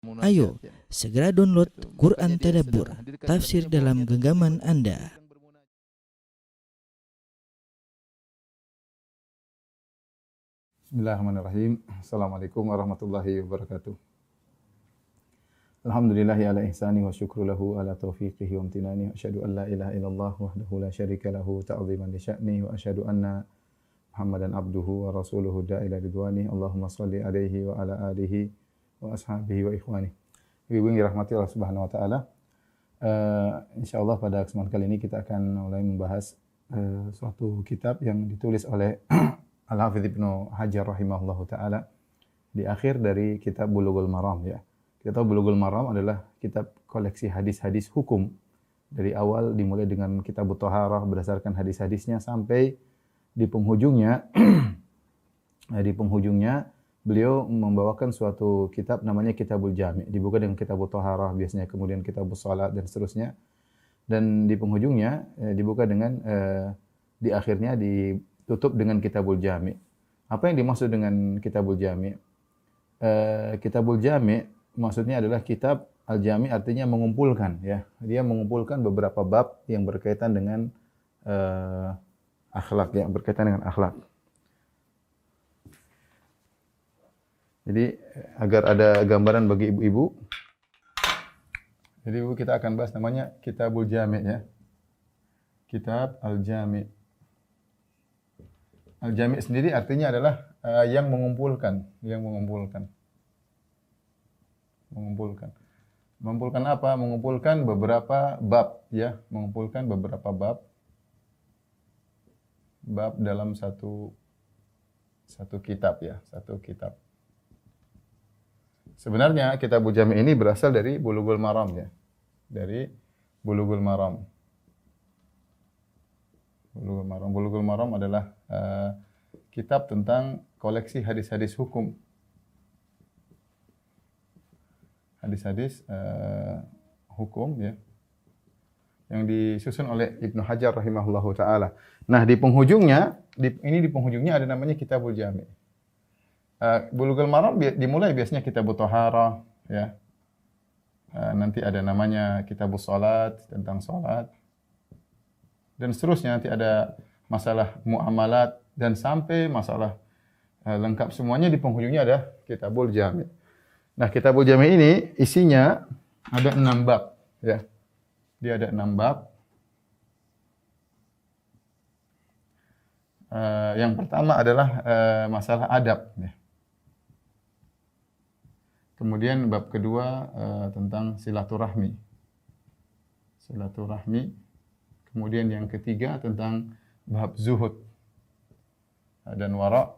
Ayo, segera download Quran Tadabbur, tafsir dalam genggaman Anda. Bismillahirrahmanirrahim. Assalamualaikum warahmatullahi wabarakatuh. Alhamdulillahi ala ihsani wa syukru lahu ala taufiqihi wa amtinani. Asyhadu an la ilaha illallah wahdahu la syarika lahu ta'ziman li sya'ni wa asyhadu anna Muhammadan abduhu wa rasuluhu da'ila ridwani. Allahumma shalli alaihi wa ala alihi wa ashabihi wa ikhwani. Ibu yang dirahmati Allah Subhanahu wa taala. Insyaallah pada kesempatan kali ini kita akan mulai membahas suatu kitab yang ditulis oleh Al-Hafidz Ibnu Hajar rahimahullahu taala di akhir dari kitab Bulughul Maram ya. Kita tahu Bulughul Maram adalah kitab koleksi hadis-hadis hukum. Dari awal dimulai dengan kitab Thaharah berdasarkan hadis-hadisnya sampai di penghujungnya beliau membawakan suatu kitab namanya Kitabul Jami'. Dibuka dengan kitab Thaharah biasanya, kemudian kitab Shalat dan seterusnya. Dan di penghujungnya dibuka dengan di akhirnya ditutup dengan Kitabul Jami'. Apa yang dimaksud dengan Kitabul Jami'? Kitabul Jami' maksudnya adalah kitab Al-Jami' artinya mengumpulkan ya. Dia mengumpulkan beberapa bab yang berkaitan dengan akhlak ya, berkaitan dengan akhlak. Jadi agar ada gambaran bagi ibu-ibu. Jadi ibu kita akan bahas namanya Kitabul Jami' ya. Kitab Al-Jami'. Al-Jami' sendiri artinya adalah yang mengumpulkan, Mengumpulkan apa? Mengumpulkan beberapa bab ya, mengumpulkan beberapa bab dalam satu kitab ya, satu kitab. Sebenarnya Kitabul Jami' ini berasal dari Bulughul Maram ya. Dari Bulughul Maram. Bulughul Maram adalah kitab tentang koleksi hadis-hadis hukum. Hadis-hadis hukum ya. Yang disusun oleh Ibnu Hajar rahimahullahu taala. Nah, di penghujungnya ada namanya Kitabul Jami'. Bulughul Maram dimulai biasanya kitab Thaharah ya. Nanti ada namanya kitab Shalat, tentang salat. Dan seterusnya nanti ada masalah muamalat dan sampai masalah lengkap semuanya di penghujungnya ada Kitabul Jami'. Nah, Kitabul Jami' ini isinya ada 6 bab ya. Dia ada 6 bab. Yang pertama adalah masalah adab ya. Kemudian bab kedua tentang silaturahmi. Kemudian yang ketiga tentang bab zuhud dan wara'.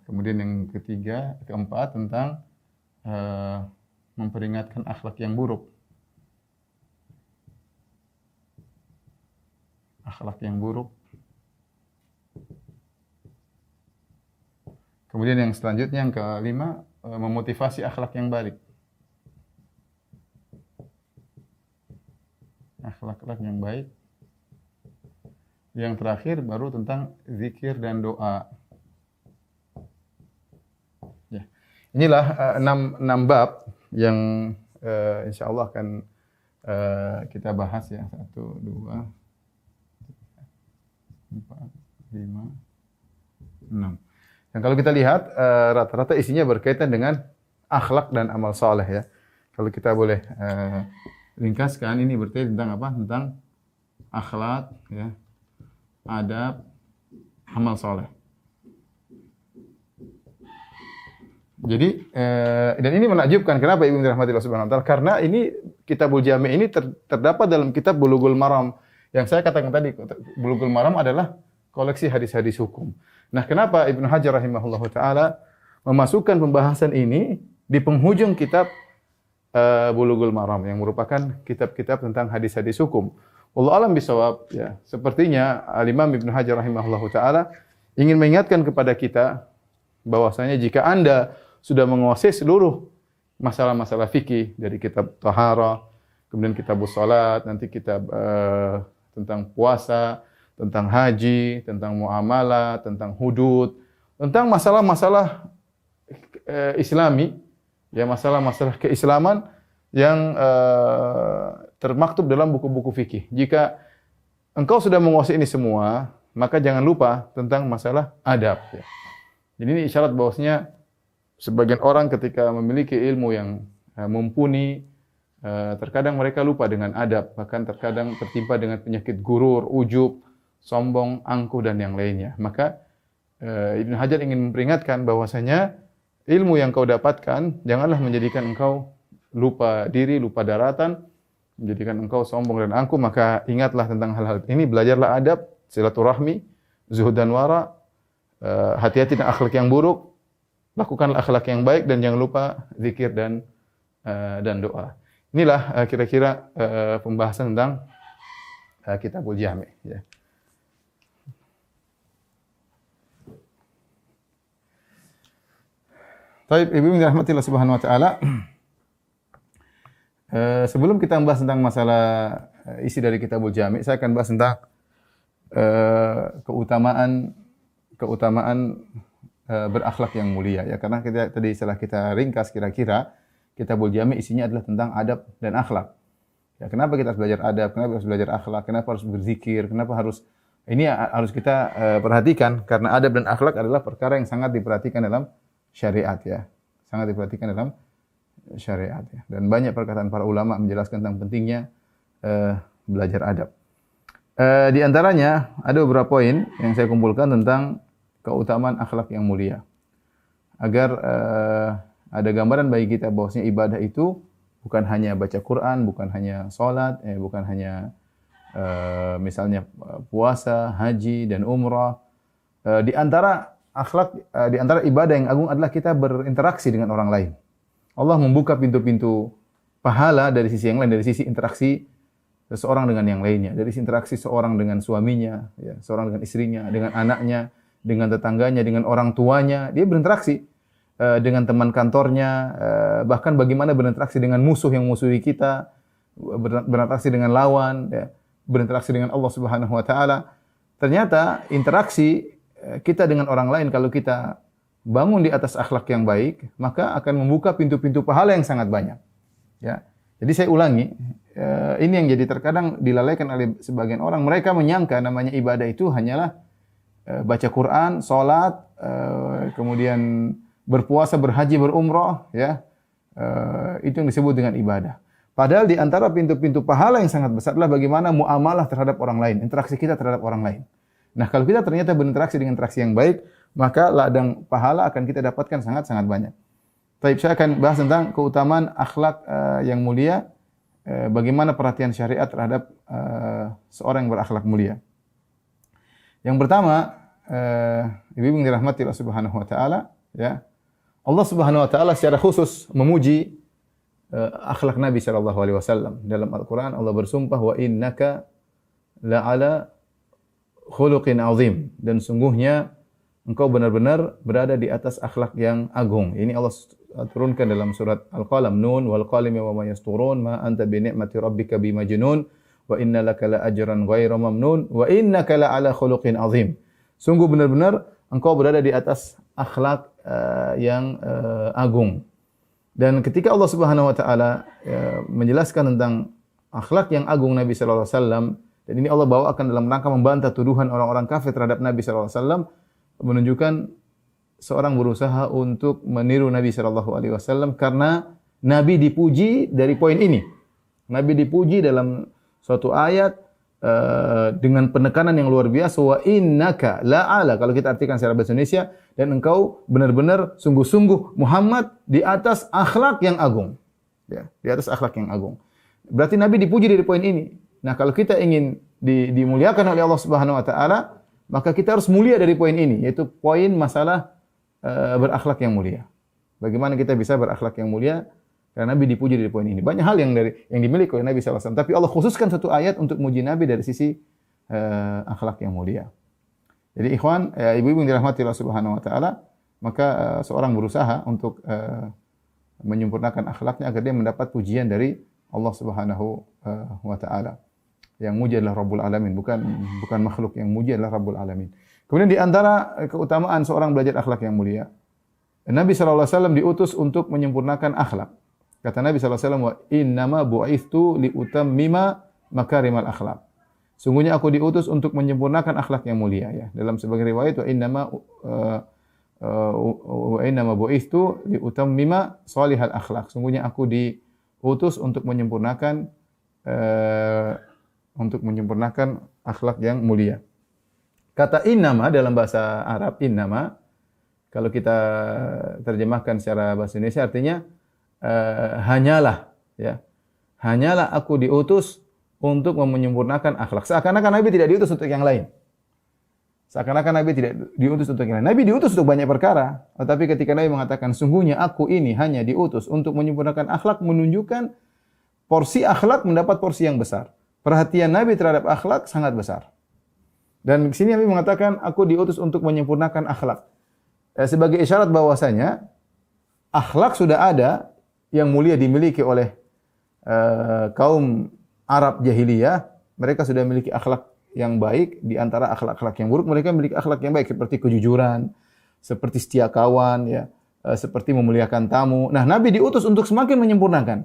Kemudian yang keempat tentang memperingatkan akhlak yang buruk. Kemudian yang selanjutnya yang kelima memotivasi akhlak yang baik. Akhlak yang baik. Yang terakhir baru tentang zikir dan doa. Ya. Inilah 6 bab yang insyaallah akan kita bahas ya. 1 2 4 5 6. Dan kalau kita lihat rata-rata isinya berkaitan dengan akhlak dan amal saleh ya. Kalau kita boleh ringkaskan ini berkaitan tentang apa? Tentang akhlak ya, adab, amal saleh. Jadi dan ini menakjubkan. Kenapa Ibu dirahmati Allah Subhanahu wa taala? Karena ini Kitabul Jami' ini terdapat dalam kitab Bulughul Maram. Yang saya katakan tadi, Bulughul Maram adalah koleksi hadis-hadis hukum. Nah, kenapa Ibnu Hajar rahimahullahu taala memasukkan pembahasan ini di penghujung kitab Bulughul Maram yang merupakan kitab-kitab tentang hadis-hadis hukum. Wallahu a'lam bishawab ya. Sepertinya Al-Imam Ibnu Hajar rahimahullahu taala ingin mengingatkan kepada kita bahwasanya jika Anda sudah menguasai seluruh masalah-masalah fikih dari kitab Thaharah, kemudian kitab Shalat, nanti kitab tentang puasa, tentang haji, tentang muamalah, tentang hudud, tentang masalah-masalah Islami, ya masalah-masalah keislaman yang termaktub dalam buku-buku fikih. Jika engkau sudah menguasai ini semua, maka jangan lupa tentang masalah adab. Ya. Jadi ini isyarat bahwasanya sebagian orang ketika memiliki ilmu yang mumpuni, terkadang mereka lupa dengan adab, bahkan terkadang tertimpa dengan penyakit gurur, ujub, sombong, angkuh dan yang lainnya. Maka Ibnu Hajar ingin memperingatkan bahwasanya ilmu yang kau dapatkan janganlah menjadikan engkau lupa diri, lupa daratan, menjadikan engkau sombong dan angkuh. Maka ingatlah tentang hal-hal ini, belajarlah adab, silaturahmi, zuhud dan wara, hati-hati dengan akhlak yang buruk, lakukanlah akhlak yang baik dan jangan lupa zikir dan doa. Inilah kira-kira pembahasan tentang Kitabul Jami', ya. Baik, Ibu yang dirahmati Allah Subhanahu wa taala. Sebelum kita membahas tentang masalah isi dari Kitabul Jami', saya akan bahas tentang keutamaan berakhlak yang mulia, ya. Karena tadi setelah kita ringkas kira-kira Kitabul Jami' isinya adalah tentang adab dan akhlak. Ya, kenapa kita harus belajar adab? Kenapa harus belajar akhlak? Kenapa harus berzikir? Kenapa harus ini harus kita perhatikan karena adab dan akhlak adalah perkara yang sangat diperhatikan dalam syariat, ya. Sangat diperhatikan dalam syariat, ya. Dan banyak perkataan para ulama menjelaskan tentang pentingnya belajar adab. Di antaranya ada beberapa poin yang saya kumpulkan tentang keutamaan akhlak yang mulia. Agar ada gambaran bagi kita bahwasanya ibadah itu bukan hanya baca Quran, bukan hanya salat, bukan hanya misalnya puasa, haji dan umrah. Di antara ibadah yang agung adalah kita berinteraksi dengan orang lain. Allah membuka pintu-pintu pahala dari sisi yang lain, dari sisi interaksi seseorang dengan yang lainnya, dari sisi interaksi seorang dengan suaminya, ya, seorang dengan istrinya, dengan anaknya, dengan tetangganya, dengan orang tuanya. Dia berinteraksi dengan teman kantornya, bahkan bagaimana berinteraksi dengan musuh yang musuhi kita, berinteraksi dengan lawan, ya, berinteraksi dengan Allah Subhanahu wa taala. Ternyata interaksi kita dengan orang lain kalau kita bangun di atas akhlak yang baik, maka akan membuka pintu-pintu pahala yang sangat banyak. Ya. Jadi saya ulangi, ini yang jadi terkadang dilalaikan oleh sebagian orang. Mereka menyangka namanya ibadah itu hanyalah baca Quran, salat, kemudian berpuasa, berhaji, berumrah, ya. Itu yang disebut dengan ibadah. Padahal di antara pintu-pintu pahala yang sangat besar adalah bagaimana muamalah terhadap orang lain, interaksi kita terhadap orang lain. Nah, kalau kita ternyata berinteraksi dengan interaksi yang baik, maka ladang pahala akan kita dapatkan sangat-sangat banyak. Baik, saya akan bahas tentang keutamaan akhlak yang mulia, bagaimana perhatian syariat terhadap seorang yang berakhlak mulia. Yang pertama, ibu yang dirahmati Allah Subhanahu wa taala, ya. Allah Subhanahu wa taala secara khusus memuji akhlak Nabi sallallahu alaihi wasallam. Dalam Al-Qur'an Allah bersumpah, wa innaka la'ala khuluqin azim, dan sungguhnya engkau benar-benar berada di atas akhlak yang agung. Ini Allah turunkan dalam surat Al-Qalam, Nun wal qalami wa ma yasturun ma anta bi ni'mati rabbika bimajnun wa inna laka la ajran ghairu mamnun wa innaka la ala khuluqin azim. Sungguh benar-benar engkau berada di atas akhlak yang agung. Dan ketika Allah Subhanahu wa taala menjelaskan tentang akhlak yang agung Nabi sallallahu alaihi wasallam, dan ini Allah bawakan dalam rangka membantah tuduhan orang-orang kafir terhadap Nabi sallallahu alaihi wasallam, menunjukkan seorang berusaha untuk meniru Nabi sallallahu alaihi wasallam karena Nabi dipuji dari poin ini. Nabi dipuji dalam suatu ayat dengan penekanan yang luar biasa, wa innaka la'ala, kalau kita artikan secara bahasa Indonesia, dan engkau benar-benar sungguh-sungguh Muhammad di atas akhlak yang agung. Ya, di atas akhlak yang agung. Berarti Nabi dipuji dari poin ini. Nah, kalau kita ingin dimuliakan oleh Allah Subhanahu wa taala, maka kita harus mulia dari poin ini, yaitu poin masalah berakhlak yang mulia. Bagaimana kita bisa berakhlak yang mulia? Karena Nabi dipuji dari poin ini. Banyak hal yang dimiliki oleh Nabi sallallahu alaihi wasallam, tapi Allah khususkan satu ayat untuk muji Nabi dari sisi akhlak yang mulia. Jadi ikhwan, ibu-ibu yang dirahmati Allah Subhanahu wa taala, maka seorang berusaha untuk menyempurnakan akhlaknya agar dia mendapat pujian dari Allah Subhanahu wa taala. Yang muji adalah Rabbul Alamin, bukan makhluk. Yang muji adalah Rabbul Alamin. Kemudian di antara keutamaan seorang belajar akhlak yang mulia, Nabi SAW diutus untuk menyempurnakan akhlak. Kata Nabi SAW, wa innama bu'ithtu liutammima makarimal akhlak. Sungguhnya aku diutus untuk menyempurnakan akhlak yang mulia. Ya. Dalam sebagian riwayat, wa innama bu'ithtu liutammima salihal akhlak. Sungguhnya aku diutus untuk menyempurnakan akhlak yang mulia. Kata innama dalam bahasa Arab, innama, kalau kita terjemahkan secara bahasa Indonesia artinya hanyalah, ya. Hanyalah aku diutus untuk menyempurnakan akhlak. Seakan-akan Nabi tidak diutus untuk yang lain. Seakan-akan Nabi tidak diutus untuk yang lain. Nabi diutus untuk banyak perkara. Tetapi ketika Nabi mengatakan, sungguhnya aku ini hanya diutus untuk menyempurnakan akhlak, menunjukkan porsi akhlak mendapat porsi yang besar. Perhatian Nabi terhadap akhlak sangat besar. Dan di sini Nabi mengatakan, aku diutus untuk menyempurnakan akhlak. Sebagai isyarat bahwasanya akhlak sudah ada yang mulia dimiliki oleh kaum Arab jahiliyah. Mereka sudah memiliki akhlak yang baik. Di antara akhlak-akhlak yang buruk, mereka memiliki akhlak yang baik seperti kejujuran, seperti setia kawan, ya, seperti memuliakan tamu. Nah, Nabi diutus untuk semakin menyempurnakan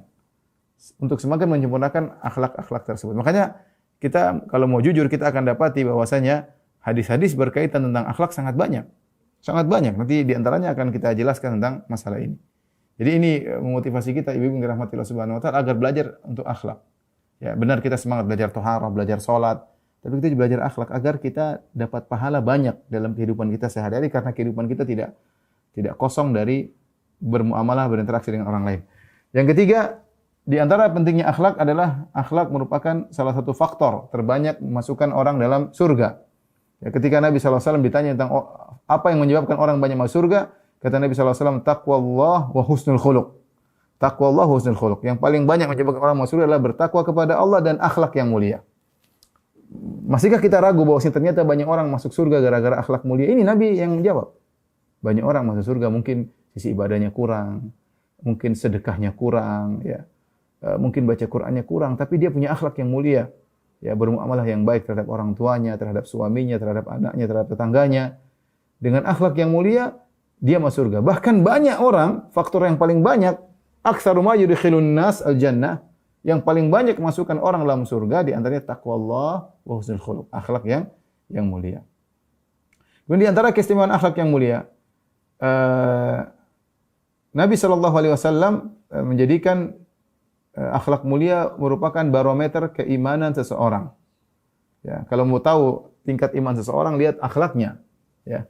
akhlak-akhlak tersebut. Makanya kita kalau mau jujur, kita akan dapati bahwasanya hadis-hadis berkaitan tentang akhlak sangat banyak. Sangat banyak. Nanti di antaranya akan kita jelaskan tentang masalah ini. Jadi ini memotivasi kita, ibu-ibu yang dirahmati Allah Subhanahu wa taala, agar belajar untuk akhlak. Ya, benar kita semangat belajar thaharah, belajar salat, tapi kita juga belajar akhlak agar kita dapat pahala banyak dalam kehidupan kita sehari-hari, karena kehidupan kita tidak kosong dari bermuamalah, berinteraksi dengan orang lain. Yang ketiga, di antara pentingnya akhlak adalah akhlak merupakan salah satu faktor terbanyak memasukkan orang dalam surga. Ya, ketika Nabi SAW ditanya tentang apa yang menyebabkan orang banyak masuk surga, kata Nabi SAW, taqwallah wa husnul khuluq. Taqwallah wa husnul khuluq. Yang paling banyak menyebabkan orang masuk surga adalah bertakwa kepada Allah dan akhlak yang mulia. Masihkah kita ragu bahwa ternyata banyak orang masuk surga gara-gara akhlak mulia? Ini Nabi yang menjawab. Banyak orang masuk surga mungkin sisi ibadahnya kurang, mungkin sedekahnya kurang, ya. Mungkin baca Qur'annya kurang, tapi dia punya akhlak yang mulia. Ya, bermuamalah yang baik terhadap orang tuanya, terhadap suaminya, terhadap anaknya, terhadap tetangganya. Dengan akhlak yang mulia, dia masuk surga. Bahkan banyak orang, faktor yang paling banyak, aktsaru ma yudkhilun nas al-jannah, yang paling banyak masukkan orang dalam surga, di antaranya taqwallah wa husnul khuluq, akhlak yang mulia. Kemudian di antara keistimewaan akhlak yang mulia, Nabi SAW menjadikan akhlak mulia merupakan barometer keimanan seseorang. Ya, kalau mau tahu tingkat iman seseorang, lihat akhlaknya. Ya,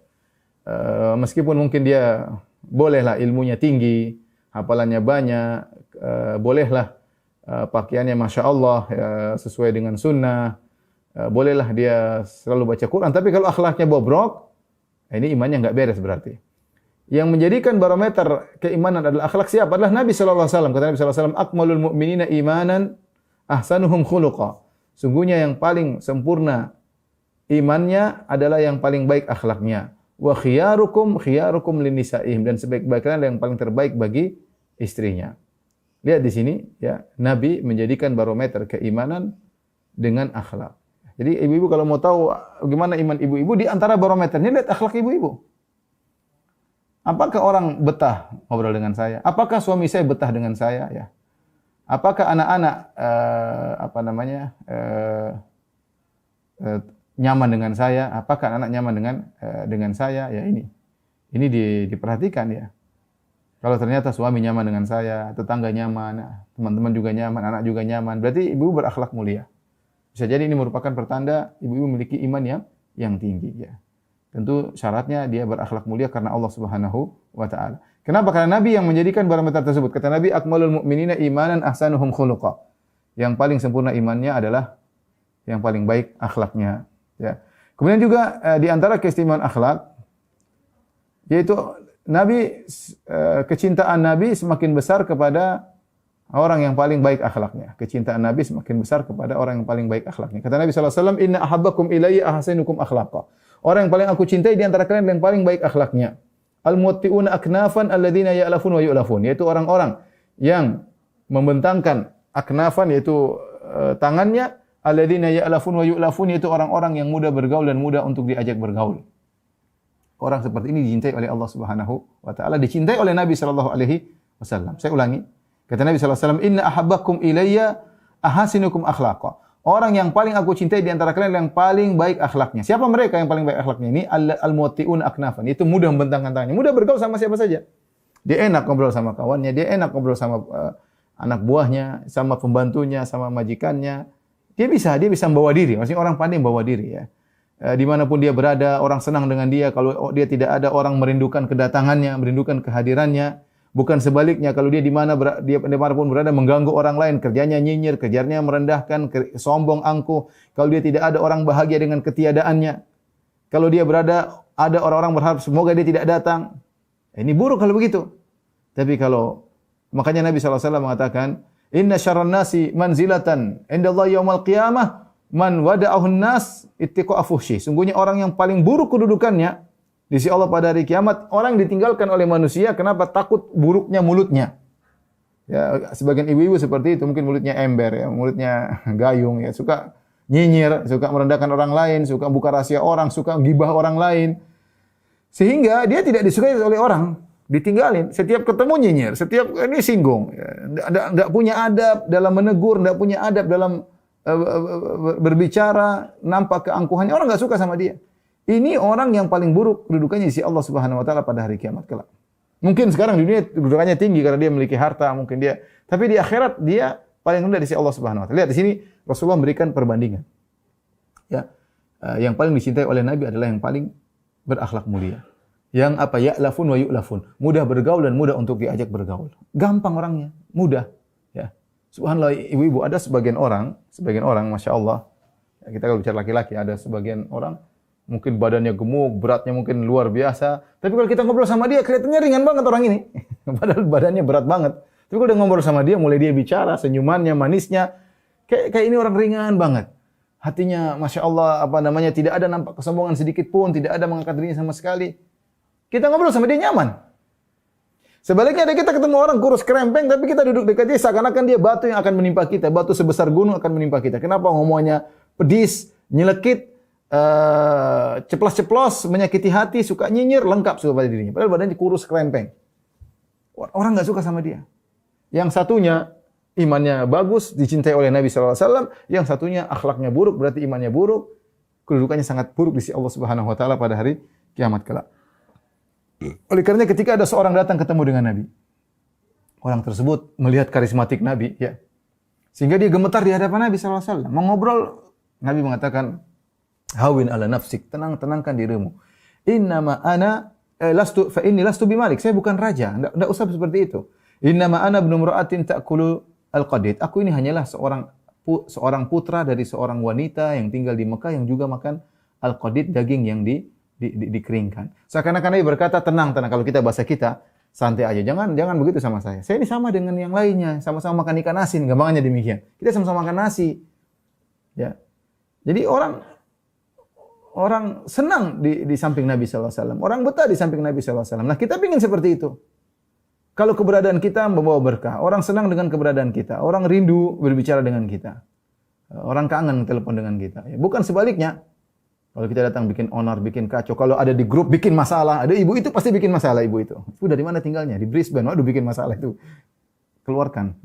meskipun mungkin dia bolehlah ilmunya tinggi, hafalannya banyak, bolehlah pakaiannya masya Allah ya, sesuai dengan sunnah, bolehlah dia selalu baca Quran. Tapi kalau akhlaknya bobrok, ini imannya nggak beres berarti. Yang menjadikan barometer keimanan adalah akhlak siapa? Adalah Nabi SAW. Kata Nabi SAW, akmalul mu'minina imanan ahsanuhum khuluqa. Sungguhnya yang paling sempurna imannya adalah yang paling baik akhlaknya. Wa khiyarukum linisa'ihim. Dan sebaik-baik kalian yang paling terbaik bagi istrinya. Lihat di sini, ya, Nabi menjadikan barometer keimanan dengan akhlak. Jadi ibu-ibu kalau mau tahu bagaimana iman ibu-ibu, di antara barometernya lihat akhlak ibu-ibu. Apakah orang betah ngobrol dengan saya? Apakah suami saya betah dengan saya? Ya. Apakah anak-anak nyaman dengan saya? Apakah anak nyaman dengan saya? Ya ini diperhatikan ya. Kalau ternyata suami nyaman dengan saya, tetangga nyaman, teman-teman juga nyaman, anak juga nyaman, berarti ibu berakhlak mulia. Bisa jadi ini merupakan pertanda ibu memiliki iman yang tinggi ya. Tentu syaratnya dia berakhlak mulia karena Allah Subhanahu wa taala. Kenapa? Karena Nabi yang menjadikan barometer tersebut. Kata Nabi, akmalul mu'minina imanan ahsanuhum khuluqa. Yang paling sempurna imannya adalah yang paling baik akhlaknya, ya. Kemudian juga di antara keistimewaan akhlak yaitu kecintaan Nabi semakin besar kepada orang yang paling baik akhlaknya. Kecintaan Nabi semakin besar kepada orang yang paling baik akhlaknya. Kata Nabi sallallahu alaihi wasallam, "Inna ahabbakum ilayya ahsanukum akhlaqa." Orang yang paling aku cintai di antara kalian yang paling baik akhlaknya. Al-muwatti'una aknafan alladzina ya'lafun wa yu'lafun, yaitu orang-orang yang membentangkan aknafan, yaitu tangannya, alladzina ya'lafun wa yu'lafun, yaitu orang-orang yang mudah bergaul dan mudah untuk diajak bergaul. Orang seperti ini dicintai oleh Allah Subhanahu wa taala, dicintai oleh Nabi sallallahu alaihi wasallam. Saya ulangi. Kata Nabi sallallahu alaihi wasallam, "Inna ahabbakum ilayya ahasinukum akhlaqa." Orang yang paling aku cintai di antara kalian yang paling baik akhlaknya. Siapa mereka yang paling baik akhlaknya? Ini al-muwatti'un aknafan. Itu mudah membentangkan tangannya, mudah bergaul sama siapa saja. Dia enak ngobrol sama kawannya, dia enak ngobrol sama anak buahnya, sama pembantunya, sama majikannya. Dia bisa membawa diri. Maksudnya orang pandai membawa diri ya. Dimanapun dia berada, orang senang dengan dia. Kalau dia tidak ada, orang merindukan kedatangannya, merindukan kehadirannya. Bukan sebaliknya, kalau dia dimanapun berada mengganggu orang lain, kerjanya nyinyir, kerjanya merendahkan, sombong, angkuh. Kalau dia tidak ada, orang bahagia dengan ketiadaannya. Kalau dia berada, ada orang-orang berharap semoga dia tidak datang. Ini buruk kalau begitu. Tapi makanya Nabi SAW mengatakan, "Inna syarran nasi manzilatan indallahi yaumal qiyamah man wada'ahun nas ittiqa'a fuhsyi." Sungguhnya orang yang paling buruk kedudukannya di sisi Allah pada hari kiamat, orang ditinggalkan oleh manusia kenapa? Takut buruknya mulutnya. Ya, sebagian ibu-ibu seperti itu, mungkin mulutnya ember ya, mulutnya gayung ya, suka nyinyir, suka merendahkan orang lain, suka buka rahasia orang, suka gibah orang lain. Sehingga dia tidak disukai oleh orang, ditinggalin. Setiap ketemu nyinyir, setiap ini singgung. Enggak punya adab dalam menegur, enggak punya adab dalam berbicara, nampak keangkuhannya, orang enggak suka sama dia. Ini orang yang paling buruk kedudukannya di sisi Allah Subhanahu wa taala pada hari kiamat kelak. Mungkin sekarang di dunia kedudukannya tinggi karena dia memiliki harta, mungkin dia, tapi di akhirat dia paling rendah di sisi Allah Subhanahu wa taala. Lihat di sini Rasulullah memberikan perbandingan. Ya. Yang paling dicintai oleh Nabi adalah yang paling berakhlak mulia. Yang ya'lafun wa yu'lafun. Mudah bergaul dan mudah untuk diajak bergaul. Gampang orangnya, mudah, ya. Subhanallah, ibu-ibu, ada sebagian orang, Masya Allah, ya, kita kalau bicara laki-laki, ada sebagian orang mungkin badannya gemuk, beratnya mungkin luar biasa. Tapi kalau kita ngobrol sama dia, kelihatannya ringan banget orang ini. Padahal badannya berat banget. Tapi kalau udah ngobrol sama dia, mulai dia bicara, senyumannya, manisnya, kayak ini orang ringan banget. Hatinya, Masya Allah, tidak ada nampak kesombongan sedikit pun, tidak ada mengangkat dirinya sama sekali. Kita ngobrol sama dia nyaman. Sebaliknya kita ketemu orang kurus kerempeng, tapi kita duduk dekat dia, seakan-akan dia batu yang akan menimpa kita. Batu sebesar gunung akan menimpa kita. Kenapa? Ngomongnya pedis, nyelekit, ceplos-ceplos, menyakiti hati, suka nyinyir, lengkap sudah pada dirinya. Padahal badannya kurus kerempeng. Orang nggak suka sama dia. Yang satunya imannya bagus, dicintai oleh Nabi SAW. Yang satunya akhlaknya buruk, berarti imannya buruk. Kedudukannya sangat buruk di sisi Allah Subhanahu wa taala pada hari kiamat kelak. Oleh karena ketika ada seorang datang ketemu dengan Nabi, orang tersebut melihat karismatik Nabi, ya, sehingga dia gemetar di hadapan Nabi SAW. Mau ngobrol, Nabi mengatakan, "Hawin ala nafsik, tenangkan dirimu. Innama ana fa inni lastu bimalik." Saya bukan raja, enggak usah seperti itu. "Innama ana ibnu imra'atin ta'kulu al-qadid." Aku ini hanyalah seorang putra dari seorang wanita yang tinggal di Mekah yang juga makan al-qadid, daging yang dikeringkan. Seakan-akan Nabi berkata, tenang. Kalau kita bahasa kita, santai aja. Jangan begitu sama saya. Saya ini sama dengan yang lainnya, sama-sama makan ikan asin, gampangannya demikian. Kita sama-sama makan nasi. Ya. Jadi orang senang di samping Nabi sallallahu alaihi wasallam. Orang betah di samping Nabi sallallahu alaihi wasallam. Nah, kita ingin seperti itu. Kalau keberadaan kita membawa berkah, orang senang dengan keberadaan kita, orang rindu berbicara dengan kita. Orang kangen telepon dengan kita. Ya, bukan sebaliknya. Kalau kita datang bikin onar, bikin kacau, kalau ada di grup bikin masalah, ada ibu itu pasti bikin masalah ibu itu. Itu dari mana tinggalnya? Di Brisbane. Waduh, bikin masalah itu. Keluarkan.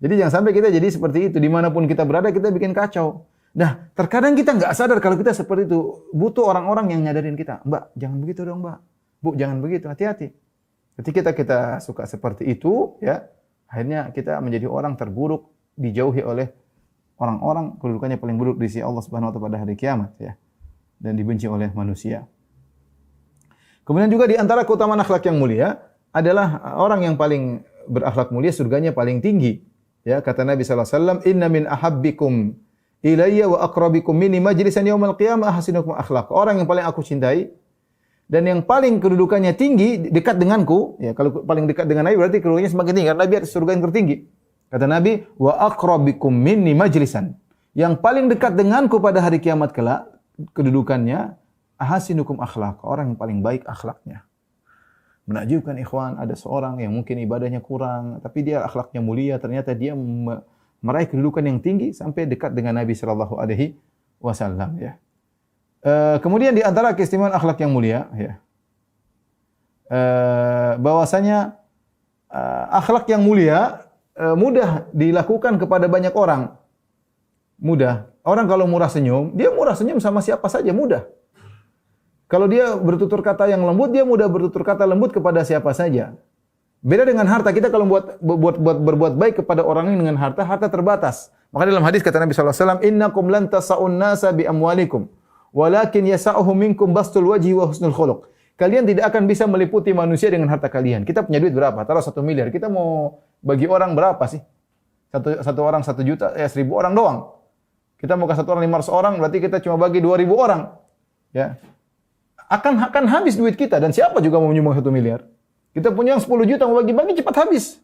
Jadi jangan sampai kita jadi seperti itu. Dimanapun kita berada, kita bikin kacau. Nah, terkadang kita nggak sadar kalau kita seperti itu. Butuh orang-orang yang nyadarin kita. Mbak, jangan begitu dong, Mbak. Bu, jangan begitu. Hati-hati. Ketika kita suka seperti itu, ya, akhirnya kita menjadi orang terburuk, dijauhi oleh orang-orang kedudukannya paling buruk di sisi Allah Subhanahu wa taala pada hari kiamat, ya. Dan dibenci oleh manusia. Kemudian juga di antara keutamaan akhlak yang mulia adalah orang yang paling berakhlak mulia surganya paling tinggi. Ya, kata Nabi sallallahu alaihi wasallam, "Inna min ahabbikum ilayya wa aqrabikum minni majlisan yaumil qiyamah ahsinukum akhlaq." Orang yang paling aku cintai dan yang paling kedudukannya tinggi dekat denganku, ya, kalau paling dekat dengan Nabi berarti kedudukannya semakin tinggi karena Nabi atas surga yang tertinggi. Kata Nabi, "Wa aqrabikum minni majlisan." Yang paling dekat denganku pada hari kiamat kelak kedudukannya ahasinukum akhlaq, orang yang paling baik akhlaknya. Menakjubkan ikhwan, ada seorang yang mungkin ibadahnya kurang, tapi dia akhlaknya mulia, ternyata dia meraih kedudukan yang tinggi sampai dekat dengan Nabi sallallahu alaihi wasallam, ya. Kemudian di antara keistimewaan akhlak yang mulia, ya, bahwasanya akhlak yang mulia mudah dilakukan kepada banyak orang. Mudah. Orang kalau murah senyum, dia murah senyum sama siapa saja, mudah. Kalau dia bertutur kata yang lembut, dia mudah bertutur kata lembut kepada siapa saja. Beda dengan harta, kita kalau berbuat baik kepada orang yang dengan harta, harta terbatas. Maka dalam hadis kata Nabi sallallahu alaihi wasallam, "Innakum lan tasa'un nasa bi amwalikum, walakin yasa'uhum minkum bastul wajhi wa husnul khuluq." Kalian tidak akan bisa meliputi manusia dengan harta kalian. Kita punya duit berapa? Taruh 1 miliar. Kita mau bagi orang berapa sih? Satu orang 1 juta, 1.000 orang doang. Kita mau ke satu orang 500 orang, berarti kita cuma bagi 2.000 orang. Ya. Akan habis duit kita, dan siapa juga mau menyumbang 1 miliar? Kita punya yang 10 juta mau bagi-bagi cepat habis.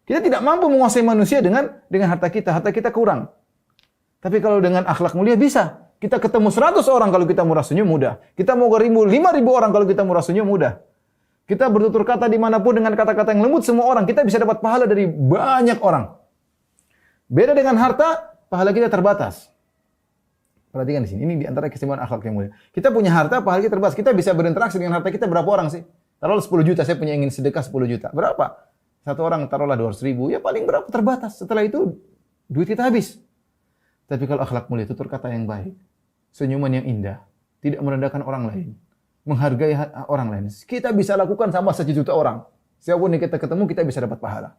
Kita tidak mampu menguasai manusia dengan harta kita kurang. Tapi kalau dengan akhlak mulia bisa. Kita ketemu 100 orang kalau kita murah senyum mudah. Kita mau ke 5.000 orang kalau kita murah senyum mudah. Kita bertutur kata dimanapun dengan kata-kata yang lembut semua orang. Kita bisa dapat pahala dari banyak orang. Beda dengan harta, pahala kita terbatas. Perhatikan di sini. Ini di antara keistimewaan akhlak yang mulia. Kita punya harta, pahala kita terbatas. Kita bisa berinteraksi dengan harta kita berapa orang sih? Taruhlah 10 juta, saya punya ingin sedekah 10 juta. Berapa? Satu orang taruhlah 200.000, ya paling berapa? Terbatas. Setelah itu, duit kita habis. Tapi kalau akhlak mulia, tutur kata yang baik, senyuman yang indah, tidak merendahkan orang lain, menghargai orang lain, kita bisa lakukan sama 1 juta orang. Siapapun yang kita ketemu, kita bisa dapat pahala.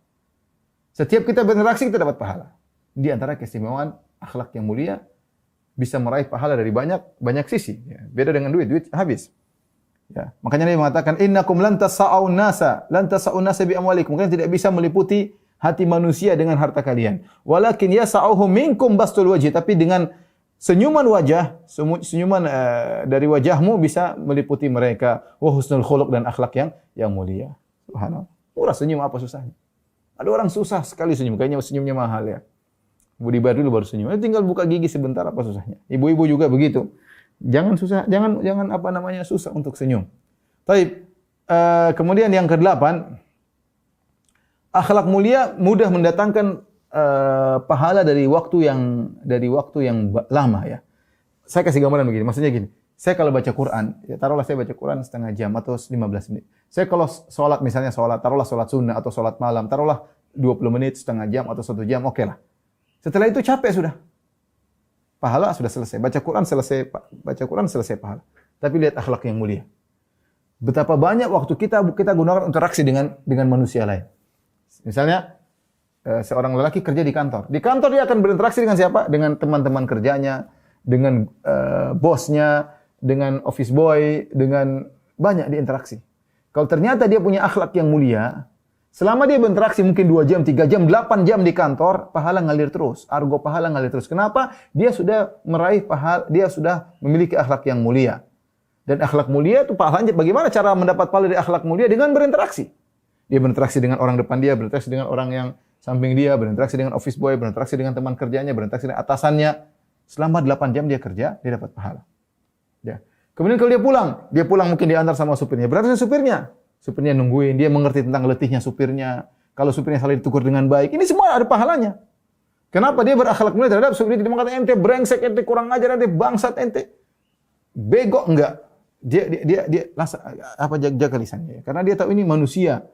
Setiap kita berinteraksi, kita dapat pahala. Di antara keistimewaan akhlak yang mulia, bisa meraih pahala dari banyak sisi. Ya, beda dengan duit habis. Ya, makanya Nabi mengatakan innakum lan tasa'un nasa bi amwalikum. Kalian tidak bisa meliputi hati manusia dengan harta kalian. Walakin yasa'uhum minkum bastul wajhi, tapi dengan senyuman wajah, senyuman dari wajahmu bisa meliputi mereka. Wa husnul khuluq, dan akhlak yang mulia. Subhanallah. Murah senyum, apa susahnya? Ada orang susah sekali senyum, kayaknya senyumnya mahal ya. Budi bayar dulu baru senyum. Tinggal buka gigi sebentar, apa susahnya? Ibu-ibu juga begitu. Jangan susah untuk senyum. Baik. Kemudian yang ke-8, akhlak mulia mudah mendatangkan pahala dari waktu yang lama ya. Saya kasih gambaran begini, maksudnya gini. Saya kalau baca Quran, ya taruhlah saya baca Quran setengah jam atau 15 menit. Saya kalau taruhlah sholat sunnah atau sholat malam, taruhlah 20 menit, setengah jam atau 1 jam, oke lah. Setelah itu capek sudah. Pahala sudah selesai. Baca Quran selesai pahala. Tapi lihat akhlak yang mulia. Betapa banyak waktu kita gunakan interaksi dengan manusia lain. Misalnya seorang lelaki kerja di kantor. Di kantor dia akan berinteraksi dengan siapa? Dengan teman-teman kerjanya, dengan bosnya, dengan office boy, dengan banyak dia interaksi. Kalau ternyata dia punya akhlak yang mulia, selama dia berinteraksi mungkin 2 jam, 3 jam, 8 jam di kantor, pahala ngalir terus. Argo pahala ngalir terus. Kenapa? Dia sudah meraih pahala, dia sudah memiliki akhlak yang mulia. Dan akhlak mulia itu pahalanya, bagaimana cara mendapat pahala dari akhlak mulia? Dengan berinteraksi. Dia berinteraksi dengan orang depan dia, berinteraksi dengan orang yang samping dia, berinteraksi dengan office boy, berinteraksi dengan teman kerjanya, berinteraksi dengan atasannya. Selama 8 jam dia kerja, dia dapat pahala. Ya. Kemudian kalau dia pulang mungkin diantar sama supirnya. Berinteraksi dengan supirnya. Supirnya nungguin, dia mengerti tentang letihnya supirnya. Kalau supirnya saling ditegur dengan baik, ini semua ada pahalanya. Kenapa? Dia berakhlak mulia terhadap supirnya, tidak mengatakan ente brengsek, ente kurang ajar, ente bangsat, ente bego, enggak. Dia jaga lisannya. Karena dia tahu ini manusia.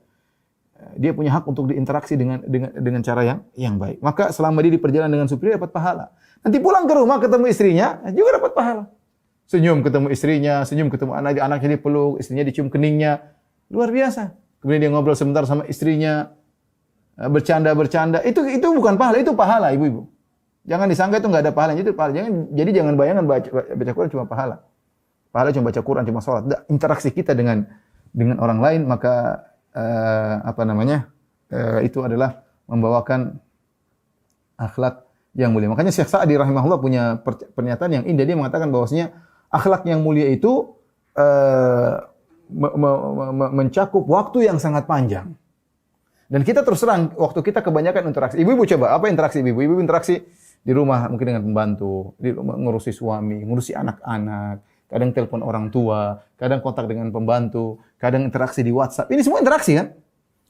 Dia punya hak untuk diinteraksi dengan cara yang baik. Maka selama dia di perjalanan dengan supirnya dapat pahala. Nanti pulang ke rumah ketemu istrinya juga dapat pahala. Senyum ketemu istrinya, senyum ketemu anaknya dipeluk, istrinya dicium keningnya. Luar biasa. Kemudian dia ngobrol sebentar sama istrinya, bercanda. Itu bukan pahala, itu pahala ibu-ibu. Jangan disangka itu enggak ada pahalanya, itu pahala. Jangan bayangkan baca Quran cuma pahala. Pahala cuma baca Quran, cuma salat. Interaksi kita dengan orang lain, maka itu adalah membawakan akhlak yang mulia. Makanya Syekh Sa'di rahimahullah punya pernyataan yang indah. Dia mengatakan bahwasanya akhlak yang mulia itu mencakup waktu yang sangat panjang. Dan kita terus terang, waktu kita kebanyakan interaksi. Ibu-ibu coba, apa interaksi ibu-ibu? Ibu interaksi di rumah mungkin dengan pembantu, di rumah ngurusi suami, ngurusi anak-anak, kadang telepon orang tua, kadang kontak dengan pembantu, kadang interaksi di WhatsApp. Ini semua interaksi kan?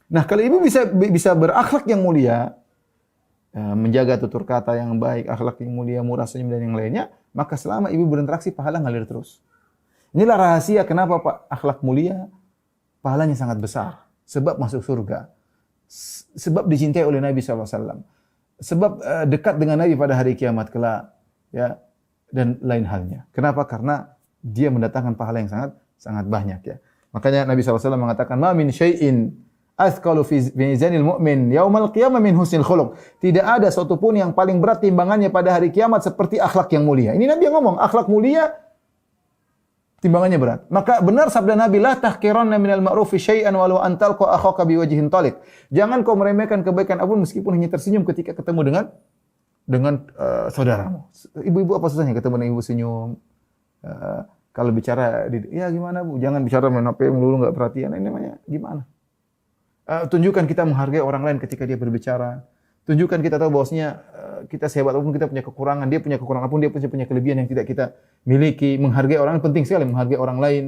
Nah, kalau ibu bisa berakhlak yang mulia, menjaga tutur kata yang baik, akhlak yang mulia, murah senyum dan yang lainnya, maka selama ibu berinteraksi pahala ngalir terus. Inilah rahasia kenapa Pak akhlak mulia pahalanya sangat besar. Sebab masuk surga. Sebab dicintai oleh Nabi SAW. Sebab dekat dengan Nabi pada hari kiamat kelak. Ya, dan lain halnya. Kenapa? Karena dia mendatangkan pahala yang sangat banyak ya. Makanya Nabi SAW mengatakan, "Ma min syai'in athqalu fi mizanil mu'min yaumal qiyamah min husnil khuluq." Tidak ada satu pun yang paling berat timbangannya pada hari kiamat seperti akhlak yang mulia. Ini Nabi yang ngomong, akhlak mulia timbangannya berat. Maka benar sabda Nabi, "La tahqiranna minal ma'rufi syai'an walau an talqa akhaka biwajhin taliq." Jangan kau meremehkan kebaikan apapun meskipun hanya tersenyum ketika ketemu dengan saudaramu. Ibu-ibu apa susahnya ketemu dengan ibu senyum? Kalau bicara, ya gimana Bu? Jangan bicara main HP melulu enggak perhatian. Ini namanya gimana? Tunjukkan kita menghargai orang lain ketika dia berbicara. Tunjukkan kita tahu bahwasanya kita sehebat apapun kita punya kekurangan, dia punya kekurangan pun dia punya kelebihan yang tidak kita miliki. Menghargai orang penting sekali, menghargai orang lain.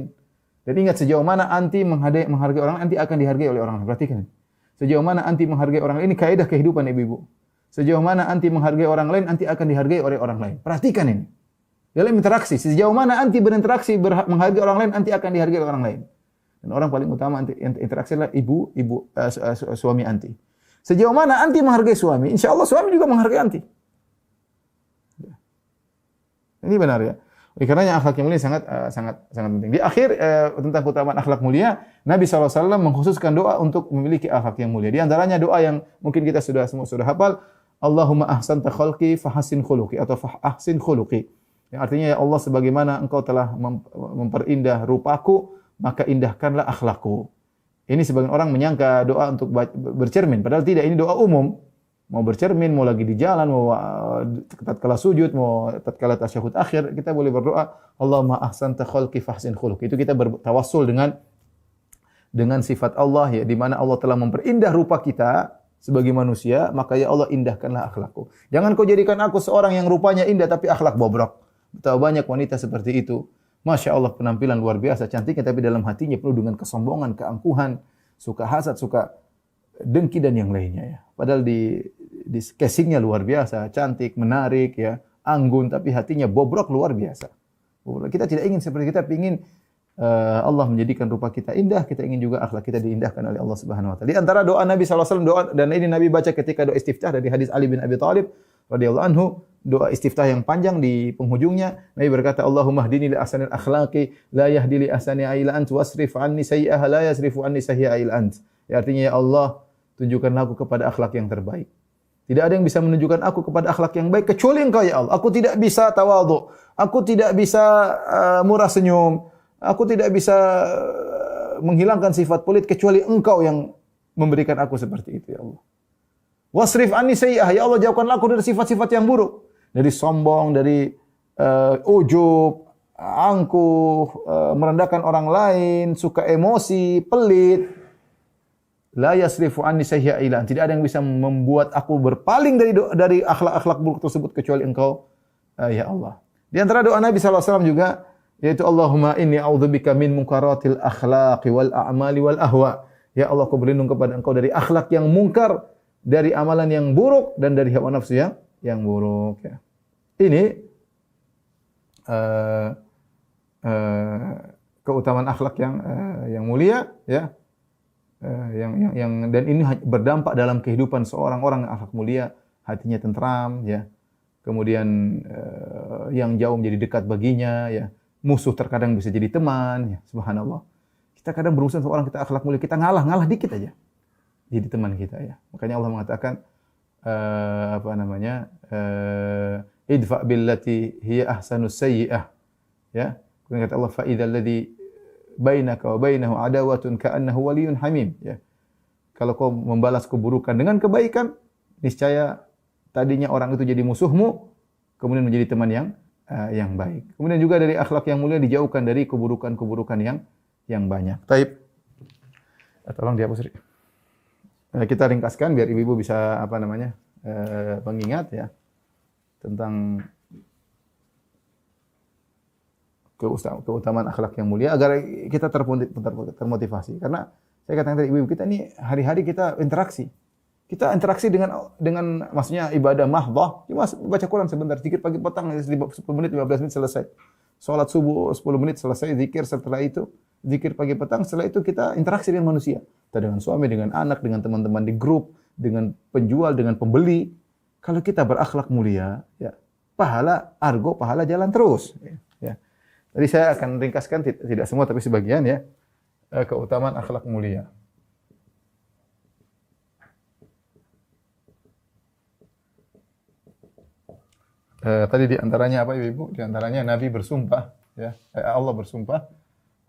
Dan ingat sejauh mana anti menghargai orang, anti akan dihargai oleh orang lain. Perhatikan. Sejauh mana anti menghargai orang lain, ini kaidah kehidupan ibu-ibu. Sejauh mana anti menghargai orang lain, anti akan dihargai oleh orang lain. Perhatikan ini. Dalam interaksi, sejauh mana anti berinteraksi menghargai orang lain, anti akan dihargai oleh orang lain. Dan orang paling utama anti interaksi adalah suami anti. Sejauh mana anti menghargai suami, insya Allah suami juga menghargai anti. Ini benar ya. Oleh karenanya akhlak yang mulia sangat penting. Di akhir tentang keutamaan akhlak mulia, Nabi SAW mengkhususkan doa untuk memiliki akhlak yang mulia. Di antaranya doa yang mungkin kita semua sudah hafal, Allahumma ahsanta khalqi fahassin khuluqi atau fahassin khuluqi. Yang artinya ya Allah sebagaimana engkau telah memperindah rupaku, maka indahkanlah akhlakku. Ini sebagian orang menyangka doa untuk bercermin, padahal tidak, ini doa umum. Mau bercermin, mau lagi di jalan, mau tatkala sujud, mau tatkala tasyahud akhir, kita boleh berdoa, Allahumma ahsanta khalqi fahsin khuluqi. Itu kita bertawassul dengan sifat Allah ya, di mana Allah telah memperindah rupa kita sebagai manusia, maka ya Allah indahkanlah akhlakku. Jangan kau jadikan aku seorang yang rupanya indah tapi akhlak bobrok. Betapa banyak wanita seperti itu. Masya Allah penampilan luar biasa, cantiknya tapi dalam hatinya penuh dengan kesombongan, keangkuhan, suka hasad, suka dengki dan yang lainnya ya. Padahal di casingnya luar biasa, cantik, menarik ya, anggun tapi hatinya bobrok luar biasa. Kita tidak ingin seperti kita ingin Allah menjadikan rupa kita indah, kita ingin juga akhlak kita diindahkan oleh Allah Subhanahu wa taala. Di antara doa Nabi sallallahu alaihi wasallam, doa dan ini Nabi baca ketika doa istiftah dari hadis Ali bin Abi Thalib radhiyallahu anhu, doa istiftah yang panjang di penghujungnya Nabi berkata, Allahumma hdini li ahsanil akhlaqi la yahdi li ahsaniha illa ant wasrif anni sayyi'aha la yasrifu anni sayyi'aha illa ant. Ya, artinya ya Allah, tunjukkanlah aku kepada akhlak yang terbaik. Tidak ada yang bisa menunjukkan aku kepada akhlak yang baik kecuali Engkau ya Allah. Aku tidak bisa tawadhu, aku tidak bisa murah senyum, aku tidak bisa menghilangkan sifat pelit kecuali Engkau yang memberikan aku seperti itu ya Allah. Wasrif anni sayyi'ah, ya Allah jauhkanlah aku dari sifat-sifat yang buruk, dari sombong, dari ujub, angkuh, merendahkan orang lain, suka emosi, pelit. La yasrifu anni sayyi'ah illa, tidak ada yang bisa membuat aku berpaling dari akhlak-akhlak buruk tersebut kecuali Engkau ya Allah. Di antara doa Nabi sallallahu alaihi wasallam juga yaitu Allahumma inni a'udzubika min munkaratil akhlaqi wal a'mali wal ahwa. Ya Allah, aku berlindung kepada Engkau dari akhlak yang mungkar, dari amalan yang buruk dan dari hawa nafsu yang buruk ya. Ini keutamaan akhlak yang mulia ya. Dan ini berdampak dalam kehidupan seorang orang akhlak mulia, hatinya tentram ya. Kemudian yang jauh menjadi dekat baginya ya. Musuh terkadang bisa jadi teman ya. Subhanallah. Kita kadang berusaha seorang kita akhlak mulia, kita ngalah dikit aja jadi teman kita ya. Makanya Allah mengatakan idfa billati hiya ahsanus sayyi'ah ya. Kemudian kata Allah fa idzal ladzi bainaka wa bainahu adawatun ka'annahu waliyyun hamim ya. Kalau kau membalas keburukan dengan kebaikan, niscaya tadinya orang itu jadi musuhmu, kemudian menjadi teman yang baik. Kemudian juga dari akhlak yang mulia dijauhkan dari keburukan-keburukan yang banyak. Taib. Tolong dihapus. Kita ringkaskan biar ibu-ibu bisa mengingat ya tentang keutamaan akhlak yang mulia agar kita termotivasi. Karena saya katakan tadi ibu-ibu kita ini hari-hari kita interaksi. Kita interaksi dengan maksudnya ibadah mahdhah, cuma baca Quran sebentar, zikir pagi petang 10 menit 15 menit selesai. Salat subuh 10 menit selesai, zikir setelah itu, zikir pagi petang, setelah itu kita interaksi dengan manusia. Kita dengan suami, dengan anak, dengan teman-teman di grup, dengan penjual, dengan pembeli. Kalau kita berakhlak mulia, ya, pahala jalan terus, ya. Jadi saya akan ringkaskan tidak semua tapi sebagian ya, keutamaan akhlak mulia. Tadi di antaranya apa Ibu? Di antaranya Nabi bersumpah, ya. Allah bersumpah,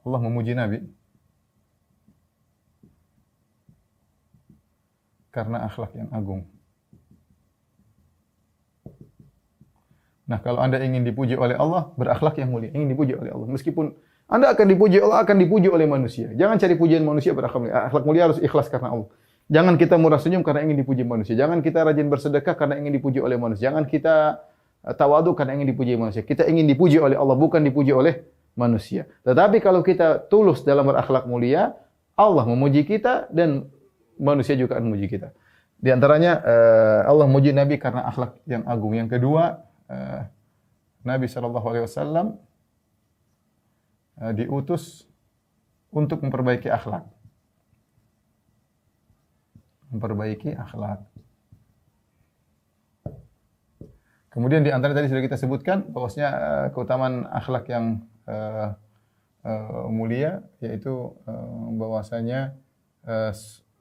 Allah memuji Nabi karena akhlak yang agung. Nah, kalau Anda ingin dipuji oleh Allah, berakhlak yang mulia, ingin dipuji oleh Allah. Meskipun Anda akan dipuji Allah, akan dipuji oleh manusia. Jangan cari pujian manusia, berakhlak mulia. Akhlak mulia harus ikhlas karena Allah. Jangan kita murah senyum karena ingin dipuji manusia. Jangan kita rajin bersedekah karena ingin dipuji oleh manusia. Jangan kita tawadu karena ingin dipuji manusia. Kita ingin dipuji oleh Allah, bukan dipuji oleh manusia. Tetapi kalau kita tulus dalam berakhlak mulia, Allah memuji kita dan manusia juga akan memuji kita. Di antaranya Allah memuji Nabi karena akhlak yang agung. Yang kedua, Nabi SAW diutus untuk memperbaiki akhlak. Memperbaiki akhlak. Kemudian di antara tadi sudah kita sebutkan bahwasanya keutamaan akhlak yang mulia, yaitu bahwasanya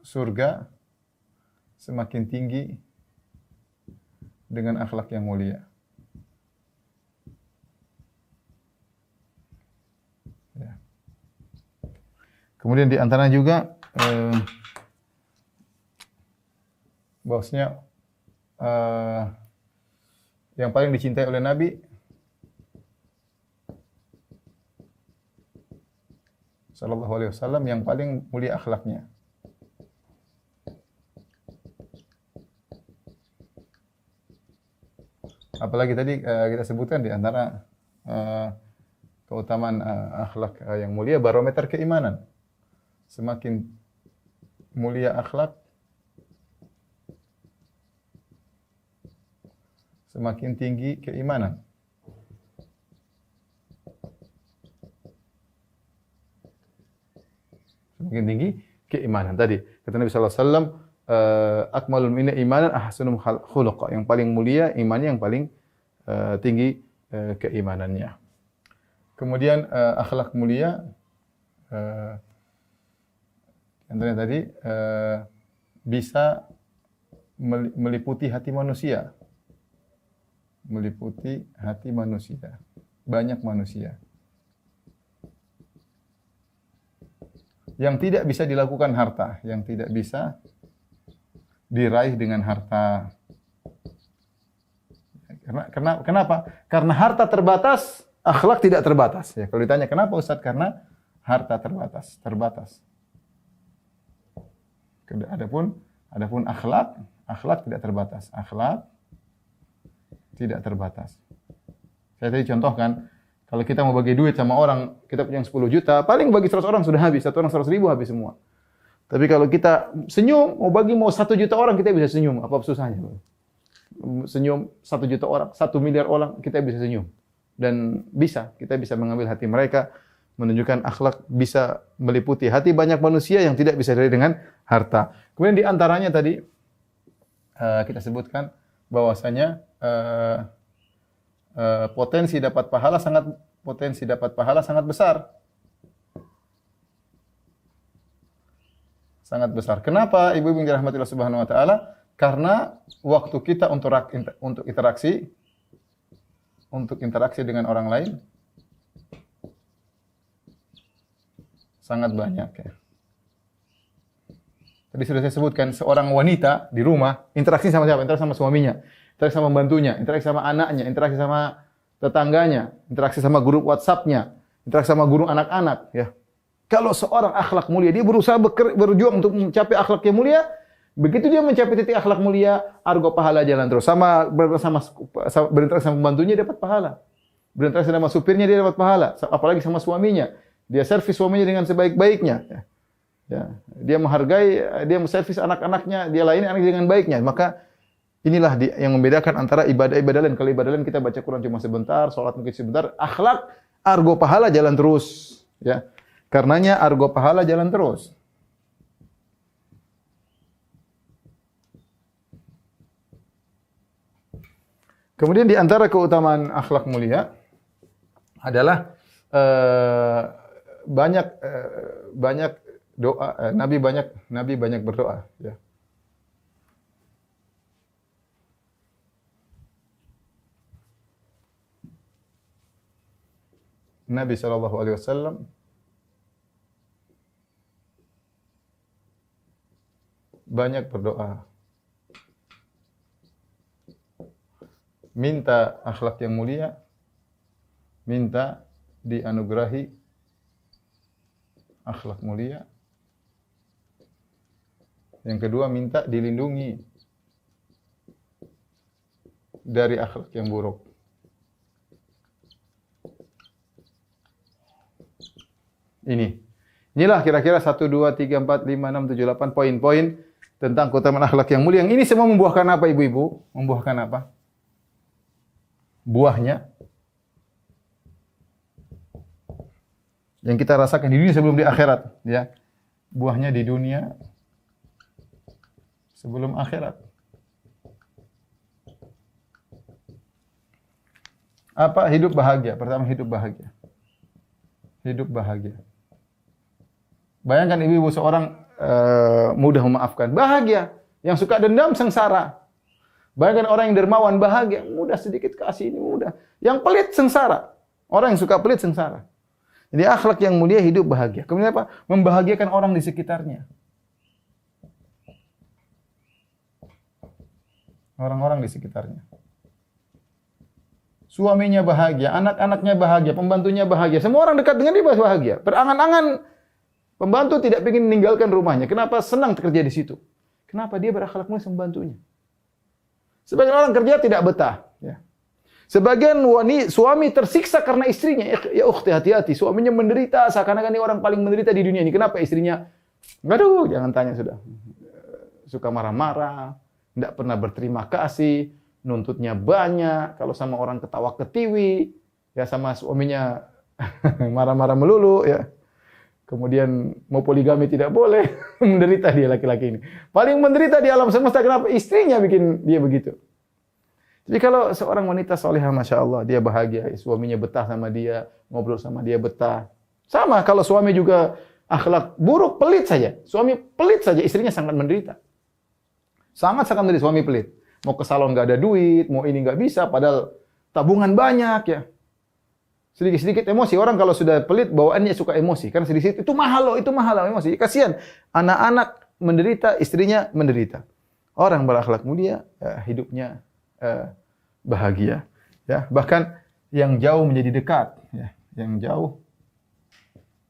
surga semakin tinggi dengan akhlak yang mulia. Ya. Kemudian di antaranya juga bahwasanya yang paling dicintai oleh Nabi sallallahu alaihi wasallam yang paling mulia akhlaknya. Apalagi tadi kita sebutkan di antara keutamaan akhlak yang mulia, barometer keimanan. Semakin mulia akhlak, semakin tinggi keimanan. Semakin tinggi keimanan. Tadi kata Nabi sallallahu alaihi wasallam, akmalul mu'minin imanan ahsanum khuluqa. Yang paling mulia imannya, yang paling tinggi keimanannya. Kemudian akhlak mulia antaranya tadi bisa meliputi hati manusia. Meliputi hati manusia, banyak manusia yang tidak bisa dilakukan harta, yang tidak bisa diraih dengan harta. Kenapa? Karena harta terbatas, akhlak tidak terbatas. Ya, kalau ditanya kenapa Ustaz? Karena harta terbatas. Adapun akhlak tidak terbatas. Akhlak tidak terbatas. Saya tadi contohkan, kalau kita mau bagi duit sama orang, kita punya 10 juta, paling bagi 100 orang sudah habis, satu orang 100 ribu habis semua. Tapi kalau kita senyum, mau 1 juta orang, kita bisa senyum, apa susahnya? Senyum 1 juta orang, 1 miliar orang, kita bisa senyum. Dan kita bisa mengambil hati mereka, menunjukkan akhlak bisa meliputi hati banyak manusia yang tidak bisa diraih dengan harta. Kemudian di antaranya tadi kita sebutkan bahwasanya potensi dapat pahala sangat besar. Sangat besar. Kenapa ibu-ibu yang dirahmati Allah Subhanahu wa taala? Karena waktu kita untuk interaksi dengan orang lain sangat banyak ya. Tadi sudah saya sebutkan, seorang wanita di rumah interaksi sama siapa? Interaksi sama suaminya, interaksi sama pembantunya, interaksi sama anaknya, interaksi sama tetangganya, interaksi sama grup WhatsApp-nya, interaksi sama guru anak-anak ya. Kalau seorang akhlak mulia, dia berusaha berjuang untuk mencapai akhlak yang mulia, begitu dia mencapai titik akhlak mulia, argo pahala jalan terus. Berinteraksi sama pembantunya dapat pahala. Berinteraksi sama supirnya dia dapat pahala, apalagi sama suaminya. Dia servis suaminya dengan sebaik-baiknya ya. Ya, dia menghargai, dia menservis anak-anaknya, dia layani anak dengan baiknya. Maka inilah yang membedakan antara ibadah-ibadah lain. Kalau ibadah lain kita baca Quran cuma sebentar, sholat mungkin sebentar, akhlak argo pahala jalan terus. Ya, karenanya argo pahala jalan terus. Kemudian di antara keutamaan akhlak mulia adalah banyak doa. Nabi banyak berdoa. Ya. Nabi Shallallahu Alaihi Wasallam banyak berdoa. Minta akhlak yang mulia, minta dianugerahi akhlak mulia. Yang kedua, minta dilindungi dari akhlak yang buruk. Inilah kira-kira 1, 2, 3, 4, 5, 6, 7, 8 poin-poin tentang keutamaan akhlak yang mulia. Yang ini semua membuahkan apa, ibu-ibu? Membuahkan apa? Buahnya yang kita rasakan di dunia sebelum di akhirat, ya. Buahnya di dunia sebelum akhirat. Apa? Hidup bahagia. Pertama, hidup bahagia. Hidup bahagia. Bayangkan ibu-ibu seorang mudah memaafkan, bahagia. Yang suka dendam, sengsara. Bayangkan orang yang dermawan, bahagia, mudah sedikit kasih ini mudah. Yang pelit, sengsara. Orang yang suka pelit, sengsara. Jadi akhlak yang mulia hidup bahagia. Kemudian apa? Membahagiakan orang di sekitarnya. Orang-orang di sekitarnya. Suaminya bahagia, anak-anaknya bahagia, pembantunya bahagia. Semua orang dekat dengan dia bahagia. Berangan-angan pembantu tidak ingin meninggalkan rumahnya. Kenapa? Senang kerja di situ. Kenapa? Dia berakhlak mulia sama pembantunya. Sebagian orang kerja tidak betah. Ya. Sebagian suami tersiksa karena istrinya. Ya ukhti, hati-hati. Suaminya menderita, seakan-akan ini orang paling menderita di dunia ini. Kenapa istrinya? Aduh, jangan tanya sudah. Suka marah-marah, tidak pernah berterima kasih, nuntutnya banyak. Kalau sama orang ketawa ketiwi, ya sama suaminya marah-marah melulu. Ya. Kemudian mau poligami tidak boleh, menderita dia laki-laki ini. Paling menderita di alam semesta, kenapa? Istrinya bikin dia begitu. Jadi kalau seorang wanita salihah, Masya Allah, dia bahagia, suaminya betah sama dia, ngobrol sama dia betah. Sama kalau suami juga akhlak buruk, pelit saja. Suami pelit saja, istrinya sangat menderita. Sangat-sangat menderita, suami pelit. Mau ke salon nggak ada duit, mau ini nggak bisa, padahal tabungan banyak ya. Sedikit-sedikit emosi. Orang kalau sudah pelit, bawaannya suka emosi. Karena sedikit, itu mahal loh, emosi. Kasihan. Anak-anak menderita, istrinya menderita. Orang berakhlak mulia, hidupnya bahagia. Ya, bahkan yang jauh menjadi dekat. Ya, yang jauh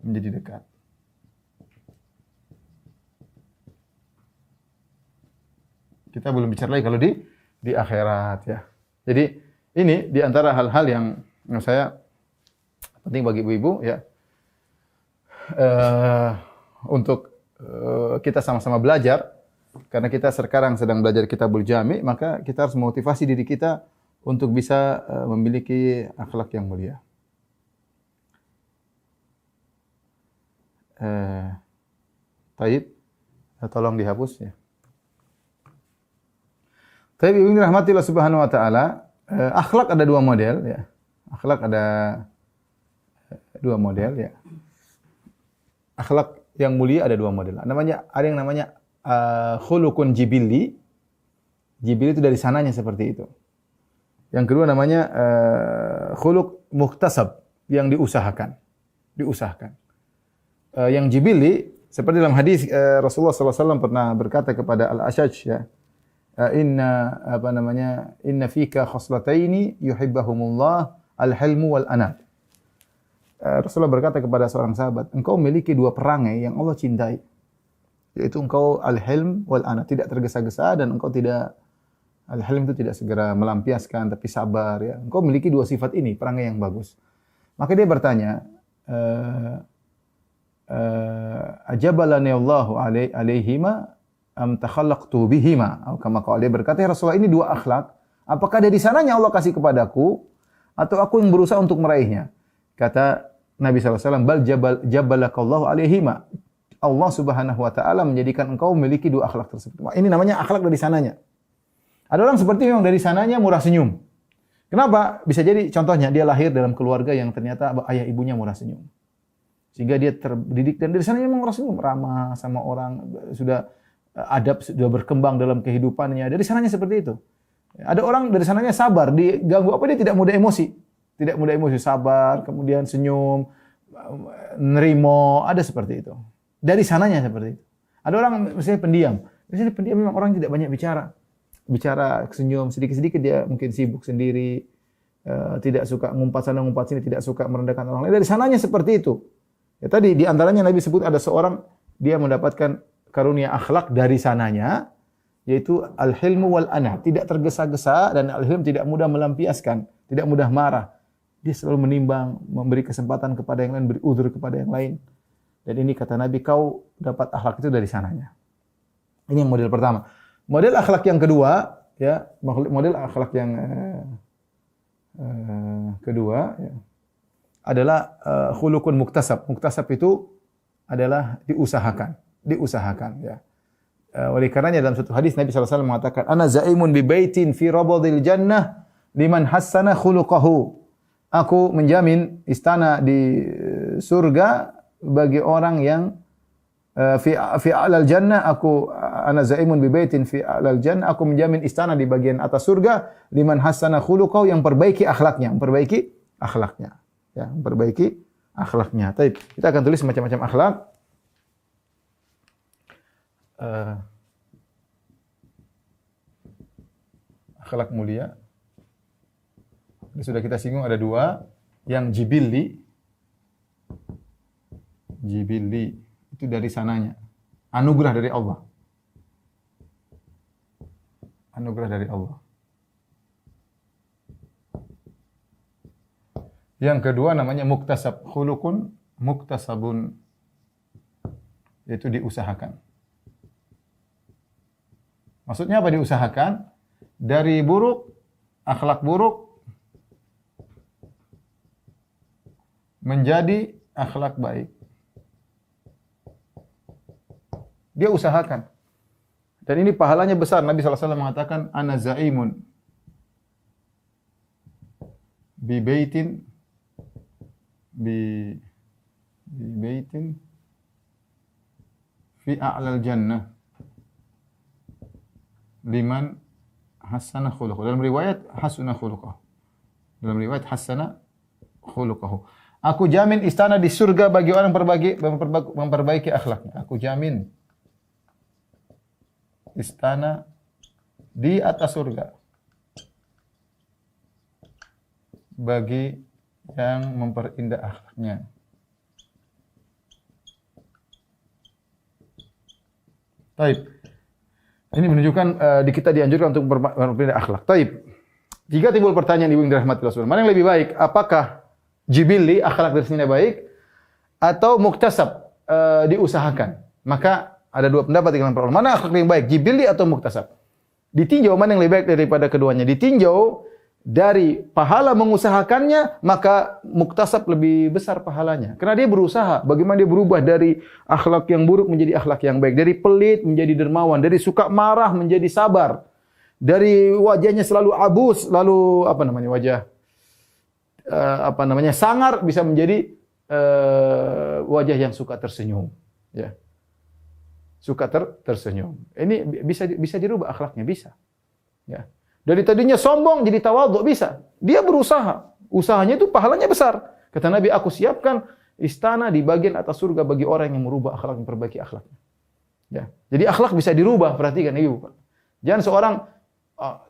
menjadi dekat. Kita belum bicara lagi kalau di akhirat. Ya. Jadi ini di antara hal-hal yang menurut saya penting bagi ibu-ibu ya, untuk kita sama-sama belajar, karena kita sekarang sedang belajar Kitabul Jami, maka kita harus memotivasi diri kita untuk bisa memiliki akhlak yang mulia. Taib, tolong dihapus ya. Taib, ibu rahmatillah subhanahu wa ta'ala, akhlak ada dua model ya. Akhlak ada dua model ya. Akhlak yang mulia ada dua model. Ada yang namanya khuluqun jibilli. Jibilli itu dari sananya seperti itu. Yang kedua namanya khuluq muktasab, yang diusahakan. Yang jibilli seperti dalam hadis Rasulullah SAW pernah berkata kepada Al-Ashaj ya, inna fika khoslataini yuhibbahumullah al-hilmu wal anad. Rasulullah berkata kepada seorang sahabat, engkau memiliki dua perangai yang Allah cintai, yaitu engkau al-hilm wal anad, tidak tergesa-gesa, dan engkau tidak, al-hilm itu tidak segera melampiaskan tapi sabar ya. Engkau memiliki dua sifat ini, perangai yang bagus. Maka dia bertanya, ajabalani Allahu alaihima am takhallaqtu bihima. Kama dia berkata, ya Rasulullah, ini dua akhlak, apakah dari sananya Allah kasih kepadaku atau aku yang berusaha untuk meraihnya? Kata Nabi SAW, bal jabalakallahu alaihima. Allah Subhanahu wa taala menjadikan engkau memiliki dua akhlak tersebut. Ini namanya akhlak dari sananya. Ada orang seperti yang dari sananya murah senyum. Kenapa? Bisa jadi contohnya dia lahir dalam keluarga yang ternyata ayah ibunya murah senyum. Sehingga dia terdidik dan dari sananya memang murah senyum, ramah sama orang, sudah adab, sudah berkembang dalam kehidupannya. Dari sananya seperti itu. Ada orang dari sananya sabar, diganggu apa dia tidak mudah emosi. Tidak mudah emosi, sabar, kemudian senyum, nerimo, ada seperti itu. Dari sananya seperti itu. Ada orang misalnya pendiam. Misalnya pendiam memang orang tidak banyak bicara. Bicara, senyum, sedikit-sedikit dia mungkin sibuk sendiri, tidak suka ngumpat sana ngumpat sini, tidak suka merendahkan orang lain. Dari sananya seperti itu. Ya, tadi di antaranya Nabi sebut ada seorang dia mendapatkan karunia akhlak dari sananya, yaitu al-hilmu wal ana, tidak tergesa-gesa, dan al-hilm tidak mudah melampiaskan, tidak mudah marah. Dia selalu menimbang, memberi kesempatan kepada yang lain, beri uzur kepada yang lain. Dan ini kata Nabi, kau dapat akhlak itu dari sananya. Ini yang model pertama. Model akhlak yang kedua, ya, model akhlak yang kedua, ya, adalah khuluqun muktasab. Muktasab itu adalah diusahakan, ya. Oleh karenanya dalam satu hadis Nabi SAW mengatakan, ana zaimun bi baitin fi rabadil jannah liman hassana khuluquhu. Aku menjamin istana di surga bagi orang yang fi a'lal jannah. Ana zaimun bi baitin fi a'lal jannah. Aku menjamin istana di bagian atas surga liman hassana khuluquhu, yang perbaiki akhlaknya, ya, memperbaiki akhlaknya. Baik, kita akan tulis macam-macam akhlak. Akhlak mulia. Ini sudah kita singgung ada dua, yang jibilli itu dari sananya, anugerah dari Allah. Yang kedua namanya muktasab, khuluqun muktasabun, yaitu diusahakan. Maksudnya apa diusahakan? Dari buruk, akhlak buruk menjadi akhlak baik. Dia usahakan. Dan ini pahalanya besar. Nabi SAW mengatakan, ana zaimun bi baitin fi a'lal jannah liman hassana khuluquhu. Dalam riwayat hasuna khuluquhu. Aku jamin istana di surga bagi orang memperbaiki akhlaknya. Aku jamin istana di atas surga bagi yang memperindah akhlaknya. Taib. Ini menunjukkan kita dianjurkan untuk memperindah akhlak. Taib. Jika timbul pertanyaan ibu yang dirahmati Allah, mana yang lebih baik? Apakah jibilli, akhlak dari sini baik, atau muktasab, diusahakan? Maka ada dua pendapat di kalangan para ulama. Mana akhlak yang baik, jibilli atau muktasab? Ditinjau mana yang lebih baik daripada keduanya. Ditinjau dari pahala mengusahakannya, maka muktasab lebih besar pahalanya. Karena dia berusaha, bagaimana dia berubah dari akhlak yang buruk menjadi akhlak yang baik. Dari pelit menjadi dermawan, dari suka marah menjadi sabar. Dari wajahnya selalu abus, lalu sangar, bisa menjadi wajah yang suka tersenyum, ya. Suka tersenyum. Ini bisa dirubah akhlaknya, bisa. Ya. Dari tadinya sombong jadi tawadhu, bisa. Dia berusaha. Usahanya itu pahalanya besar. Kata Nabi, aku siapkan istana di bagian atas surga bagi orang yang merubah akhlak, memperbaiki akhlaknya. Ya. Jadi akhlak bisa dirubah, perhatikan Ibu. Jangan seorang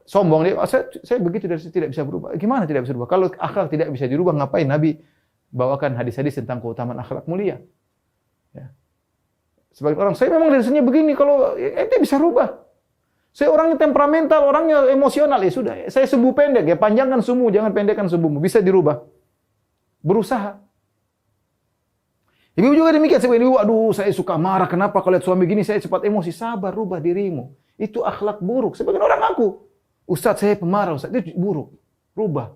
sombong, dia, saya begitu dari tidak bisa berubah. Gimana tidak bisa berubah? Kalau akhlak tidak bisa dirubah, ngapain Nabi bawakan hadis-hadis tentang keutamaan akhlak mulia? Ya. Sebagian orang, saya memang dari sini begini, kalau ente bisa rubah. Saya orangnya temperamental, orangnya emosional, ya sudah. Saya sumbu pendek, ya panjangkan sumbu, jangan pendekkan sumbumu. Bisa dirubah. Berusaha. Ibu juga demikian, sebagai ibu, aduh saya suka marah, kenapa kalau lihat suami gini saya cepat emosi. Sabar, rubah dirimu. Itu akhlak buruk. Sebagian orang ngaku, Ustaz saya pemarah, Ustaz itu buruk. Rubah.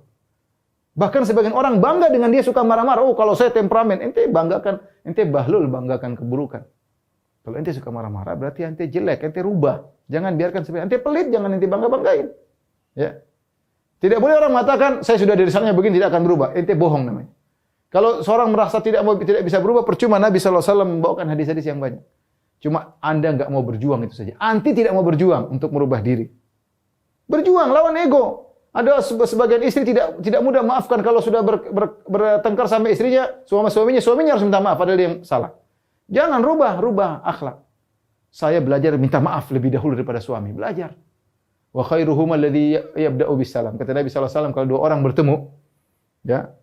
Bahkan sebagian orang bangga dengan dia suka marah-marah. Oh kalau saya temperamen, ente banggakan, ente bahlul banggakan keburukan. Kalau ente suka marah-marah berarti ente jelek, ente rubah. Jangan biarkan sebagian ente pelit, jangan ente bangga-banggain. Ya. Tidak boleh orang mengatakan saya sudah dari sananya begini tidak akan berubah. Ente bohong namanya. Kalau seorang merasa tidak bisa berubah, percuma Nabi SAW membawakan hadis-hadis yang banyak. Cuma Anda enggak mau berjuang itu saja. Anti tidak mau berjuang untuk merubah diri. Berjuang lawan ego. Ada sebagian istri tidak mudah maafkan kalau sudah bertengkar sama istrinya, suaminya harus minta maaf padahal dia yang salah. Jangan rubah akhlak. Saya belajar minta maaf lebih dahulu daripada suami. Belajar. Wa khairuhum alladhi yabda'u bis salam. Kata Nabi SAW kalau dua orang bertemu, ya,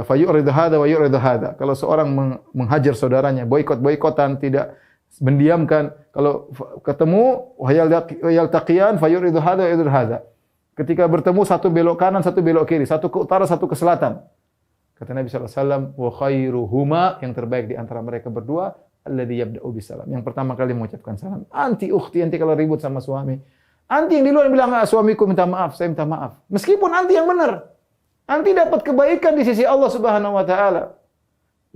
fayuridu hadza wa yuridu hadza. Kalau seorang menghajar saudaranya, boikot-boikotan, tidak mendiamkan, kalau ketemu yaltaqiyan fayuridu hadza wa yuridu hadza. Ketika bertemu satu belok kanan, satu belok kiri, satu ke utara, satu ke selatan. Kata Nabi SAW, wa khairuhuma, yang terbaik di antara mereka berdua, alladzi yabda'u bisalam. Yang pertama kali mengucapkan salam. Anti ukhti, anti kalau ribut sama suami. Anti yang di luar bilang, suamiku minta maaf, saya minta maaf. Meskipun anti yang benar. Anti dapat kebaikan di sisi Allah Subhanahu wa taala.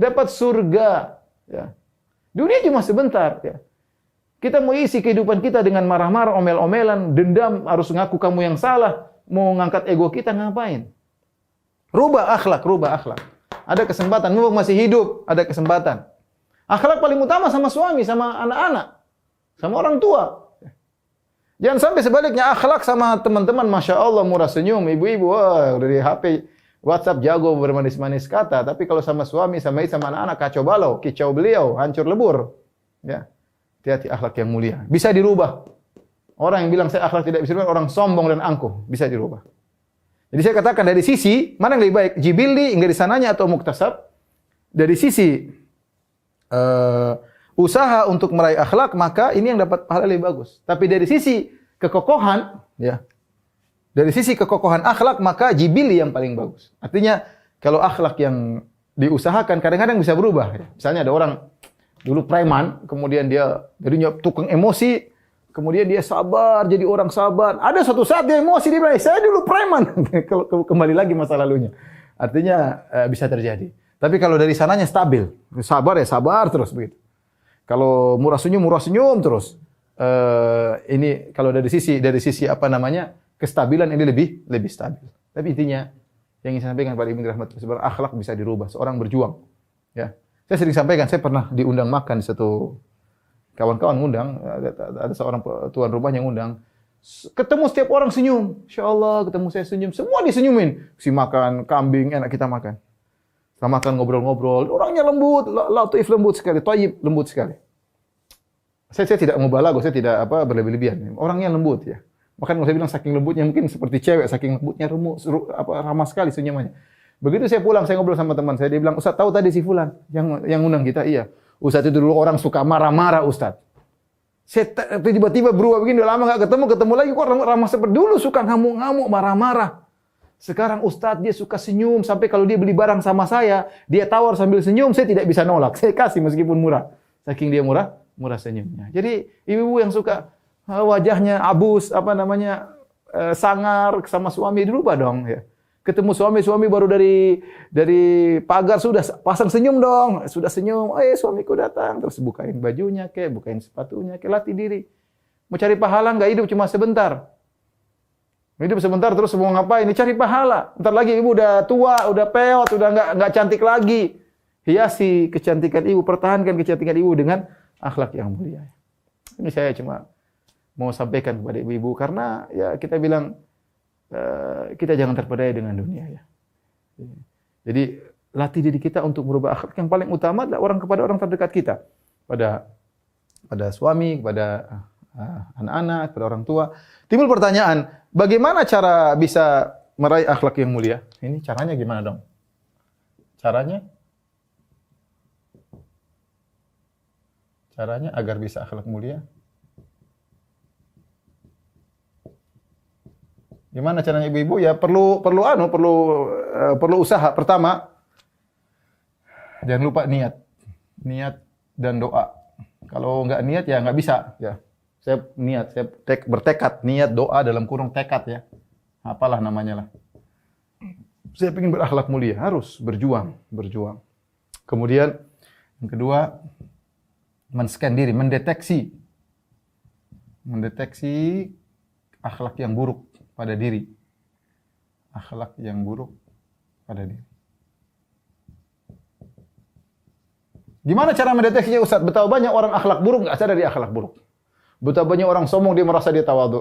Dapat surga, ya. Dunia cuma sebentar, ya. Kita mau isi kehidupan kita dengan marah-marah, omel-omelan, dendam, harus ngaku kamu yang salah, mau ngangkat ego kita ngapain? Rubah akhlak. Ada kesempatan, mumpung masih hidup, ada kesempatan. Akhlak paling utama sama suami, sama anak-anak, sama orang tua. Jangan sampai sebaliknya akhlak sama teman-teman, Masya Allah, murah senyum, ibu-ibu, wah, dari HP, WhatsApp jago bermanis-manis kata, tapi kalau sama suami, sama istri, sama anak-anak, kacau balau, kicau beliau, hancur lebur. Ya. Hati-hati akhlak yang mulia. Bisa dirubah. Orang yang bilang saya akhlak tidak bisa dirubah, orang sombong dan angkuh. Bisa dirubah. Jadi saya katakan dari sisi, mana yang lebih baik? Jibilli, enggak di sananya atau muktasab? Dari sisi usaha untuk meraih akhlak, maka ini yang dapat pahala lebih bagus. Tapi dari sisi kekokohan, ya, dari sisi kekokohan akhlak, maka jibilli yang paling bagus. Artinya, kalau akhlak yang diusahakan, kadang-kadang bisa berubah. Misalnya ada orang dulu preman, kemudian dia jadinya tukang emosi, kemudian dia sabar, jadi orang sabar. Ada suatu saat dia emosi, dia bilang, saya dulu preman. Kembali lagi masa lalunya. Artinya bisa terjadi. Tapi kalau dari sananya stabil, sabar ya sabar terus begitu. Kalau murah senyum terus. Ini kalau dari sisi apa namanya kestabilan ini lebih stabil. Tapi intinya yang ingin saya sampaikan pada Ibnu Rahmat sebenarnya akhlak bisa dirubah. Seorang berjuang, ya. Saya sering sampaikan, saya pernah diundang makan di satu kawan-kawan ngundang, ada seorang tuan rumah yang ngundang. Ketemu setiap orang senyum. Insyaallah ketemu saya senyum, semua disenyumin. Si makan kambing enak kita makan. Kita makan ngobrol-ngobrol, orangnya lembut, latif lembut sekali, thayyib lembut sekali. Saya tidak mau balago, saya tidak berlebih-lebihan. Orangnya lembut ya. Makanya saya bilang saking lembutnya mungkin seperti cewek, saking lembutnya ramah sekali senyumannya. Begitu saya pulang, saya ngobrol sama teman saya, dia bilang, "Ustaz, tahu tadi si fulan yang undang kita?" "Iya." "Ustaz itu dulu orang suka marah-marah, Ustaz. Saya tiba-tiba berubah begini, udah lama enggak ketemu lagi kok ramah seperti dulu, suka ngamuk-ngamuk, marah-marah. Sekarang Ustaz dia suka senyum, sampai kalau dia beli barang sama saya, dia tawar sambil senyum, saya tidak bisa nolak. Saya kasih meskipun murah." Saking dia murah senyumnya. Jadi ibu-ibu yang suka wajahnya abus, sangar sama suami, dirubah dong ya. Ketemu suami baru dari pagar sudah pasang senyum dong, sudah senyum, suamiku datang, terus bukain bajunya bukain sepatunya latih diri. Mau cari pahala enggak, hidup cuma sebentar. Hidup sebentar terus mau ngapain? Cari pahala. Ntar lagi ibu udah tua, udah peot, udah enggak cantik lagi. Hiasi kecantikan ibu, pertahankan kecantikan ibu dengan akhlak yang mulia. Ini saya cuma mau sampaikan kepada ibu-ibu karena ya kita bilang kita jangan terpedaya dengan dunia ya. Jadi latih diri kita untuk merubah akhlak. Yang paling utama adalah kepada orang terdekat kita, pada suami, kepada anak-anak, kepada orang tua. Timbul pertanyaan, bagaimana cara bisa meraih akhlak yang mulia? Ini caranya gimana dong? Caranya agar bisa akhlak mulia? Gimana caranya ibu-ibu? Ya perlu usaha. Pertama, jangan lupa niat. niat dan doa. Kalau nggak niat ya nggak bisa ya. Saya niat, saya bertekad, niat, doa dalam kurung tekad ya. Apalah namanya lah. Saya ingin berakhlak mulia, harus berjuang. Kemudian yang kedua, men-scan diri, mendeteksi akhlak yang buruk pada diri. Akhlak yang buruk pada diri. Gimana cara mendeteksinya Ustaz? Betapa banyak orang akhlak buruk nggak sadar dia akhlak buruk. Betapa banyak orang sombong dia merasa dia tawadhu.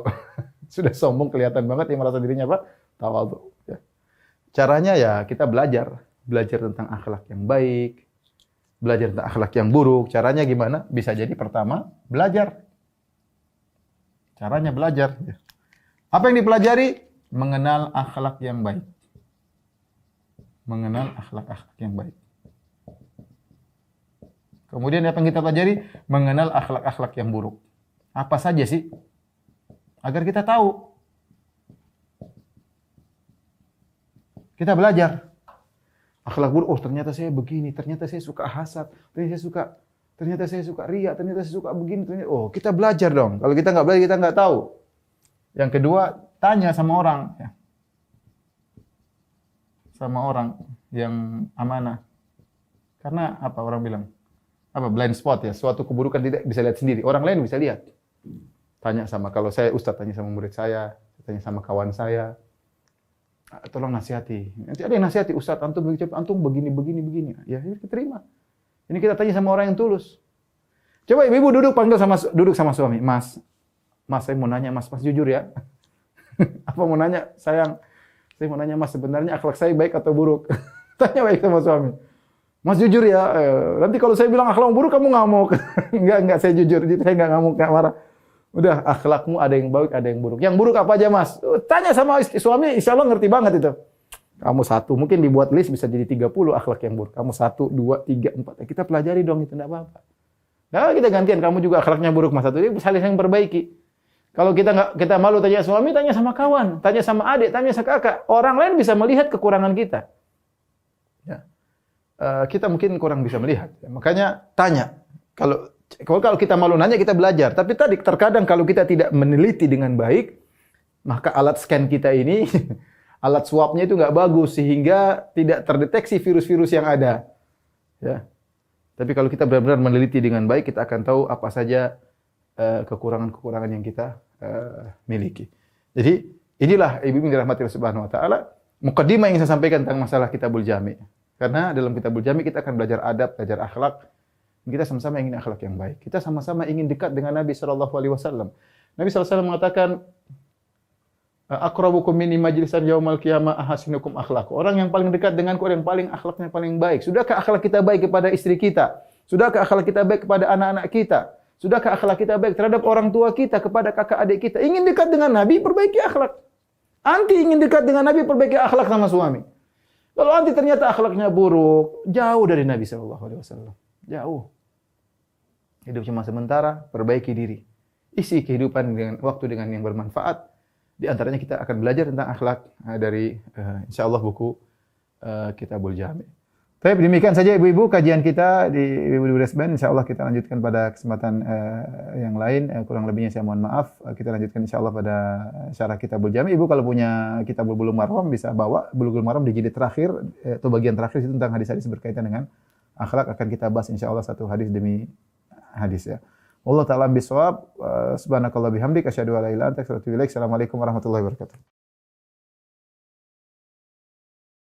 Sudah sombong kelihatan banget dia merasa dirinya apa? Tawadhu. Ya. Caranya ya kita belajar tentang akhlak yang baik, belajar tentang akhlak yang buruk. Caranya gimana? Bisa jadi pertama belajar. Caranya belajar. Ya. Apa yang dipelajari? Mengenal akhlak yang baik. Mengenal akhlak-akhlak yang baik. Kemudian apa yang kita pelajari? Mengenal akhlak-akhlak yang buruk. Apa saja sih? Agar kita tahu. Kita belajar. Akhlak buruk, oh ternyata saya begini, ternyata saya suka hasad, ternyata saya suka riya, ternyata saya suka begini, ternyata, oh kita belajar dong. Kalau kita nggak belajar, kita nggak tahu. Yang kedua, tanya sama orang. Ya. Sama orang yang amanah. Karena apa orang bilang? Apa blind spot ya, suatu keburukan tidak bisa lihat sendiri, orang lain bisa lihat. Tanya sama, kalau saya Ustaz tanya sama murid saya, tanya sama kawan saya, tolong nasihati. Nanti ada yang nasihati, Ustaz antum begini. Ya, kita terima. Ini kita tanya sama orang yang tulus. Coba ibu duduk sama suami, Mas saya mau nanya Mas jujur ya. Apa mau nanya, sayang? Saya mau nanya Mas, sebenarnya akhlak saya baik atau buruk? Tanya baik sama suami. Mas jujur ya, nanti kalau saya bilang akhlak buruk kamu ngamuk. Enggak, saya jujur, jadi saya enggak ngamuk, enggak marah. Udah, akhlakmu ada yang baik, ada yang buruk. Yang buruk apa aja Mas? Tanya sama suami, insya Allah ngerti banget itu. Kamu satu, mungkin dibuat list bisa jadi 30 akhlak yang buruk. Kamu 1, 2, 3, 4. Kita pelajari dong, itu enggak apa-apa. Nah, kita gantian, kamu juga akhlaknya buruk Mas satu, ini saling perbaiki. Kalau kita malu tanya suami, tanya sama kawan, tanya sama adik, tanya sama kakak. Orang lain bisa melihat kekurangan kita. Ya. Kita mungkin kurang bisa melihat. Makanya tanya. Kalau kita malu nanya, kita belajar. Tapi tadi terkadang kalau kita tidak meneliti dengan baik, maka alat scan kita ini, alat swabnya itu nggak bagus sehingga tidak terdeteksi virus-virus yang ada. Ya. Tapi kalau kita benar-benar meneliti dengan baik, kita akan tahu apa saja kekurangan-kekurangan yang kita miliki. Jadi inilah ibu yang dirahmati Allah Subhanahu Wa Taala. Mukaddimah yang saya sampaikan tentang masalah Kitabul Jami. Karena dalam Kitabul Jami kita akan belajar adab, belajar akhlak. Kita sama-sama ingin akhlak yang baik. Kita sama-sama ingin dekat dengan Nabi sallallahu alaihi wasallam. Nabi sallallahu alaihi wasallam mengatakan, "Aqrabukum minni majlisan yaumal qiyamah ahasinukum akhlaq." Orang yang paling dekat denganku yang paling akhlaknya paling baik. Sudahkah akhlak kita baik kepada istri kita? Sudahkah akhlak kita baik kepada anak-anak kita? Sudahkah akhlak kita baik terhadap orang tua kita, kepada kakak adik kita? Ingin dekat dengan Nabi, perbaiki akhlak. Anti ingin dekat dengan Nabi, perbaiki akhlak sama suami. Kalau anti ternyata akhlaknya buruk, jauh dari Nabi sallallahu alaihi wasallam. Jauh. Hidup cuma sementara, perbaiki diri. Isi kehidupan dengan waktu dengan yang bermanfaat. Di antaranya kita akan belajar tentang akhlak dari insyaallah buku Kitabul Jami. Baik, demikian saja ibu-ibu kajian kita di Ibu Resben. Insyaallah kita lanjutkan pada kesempatan yang lain. Kurang lebihnya saya mohon maaf. Kita lanjutkan insyaallah pada syarah Kitabul Jami. Ibu kalau punya Kitabul Bulughul Maram bisa bawa Bulughul Maram di jilid terakhir atau bagian terakhir itu tentang hadis-hadis berkaitan dengan akhlak, akan kita bahas insyaallah satu hadis demi hadis ya. Wallahu ta'ala bisawab. Subhanakallah bihamdik asyhadu an la ilaha illa anta astaghfiruka wa atubu ilaik. Assalamualaikum warahmatullahi wabarakatuh.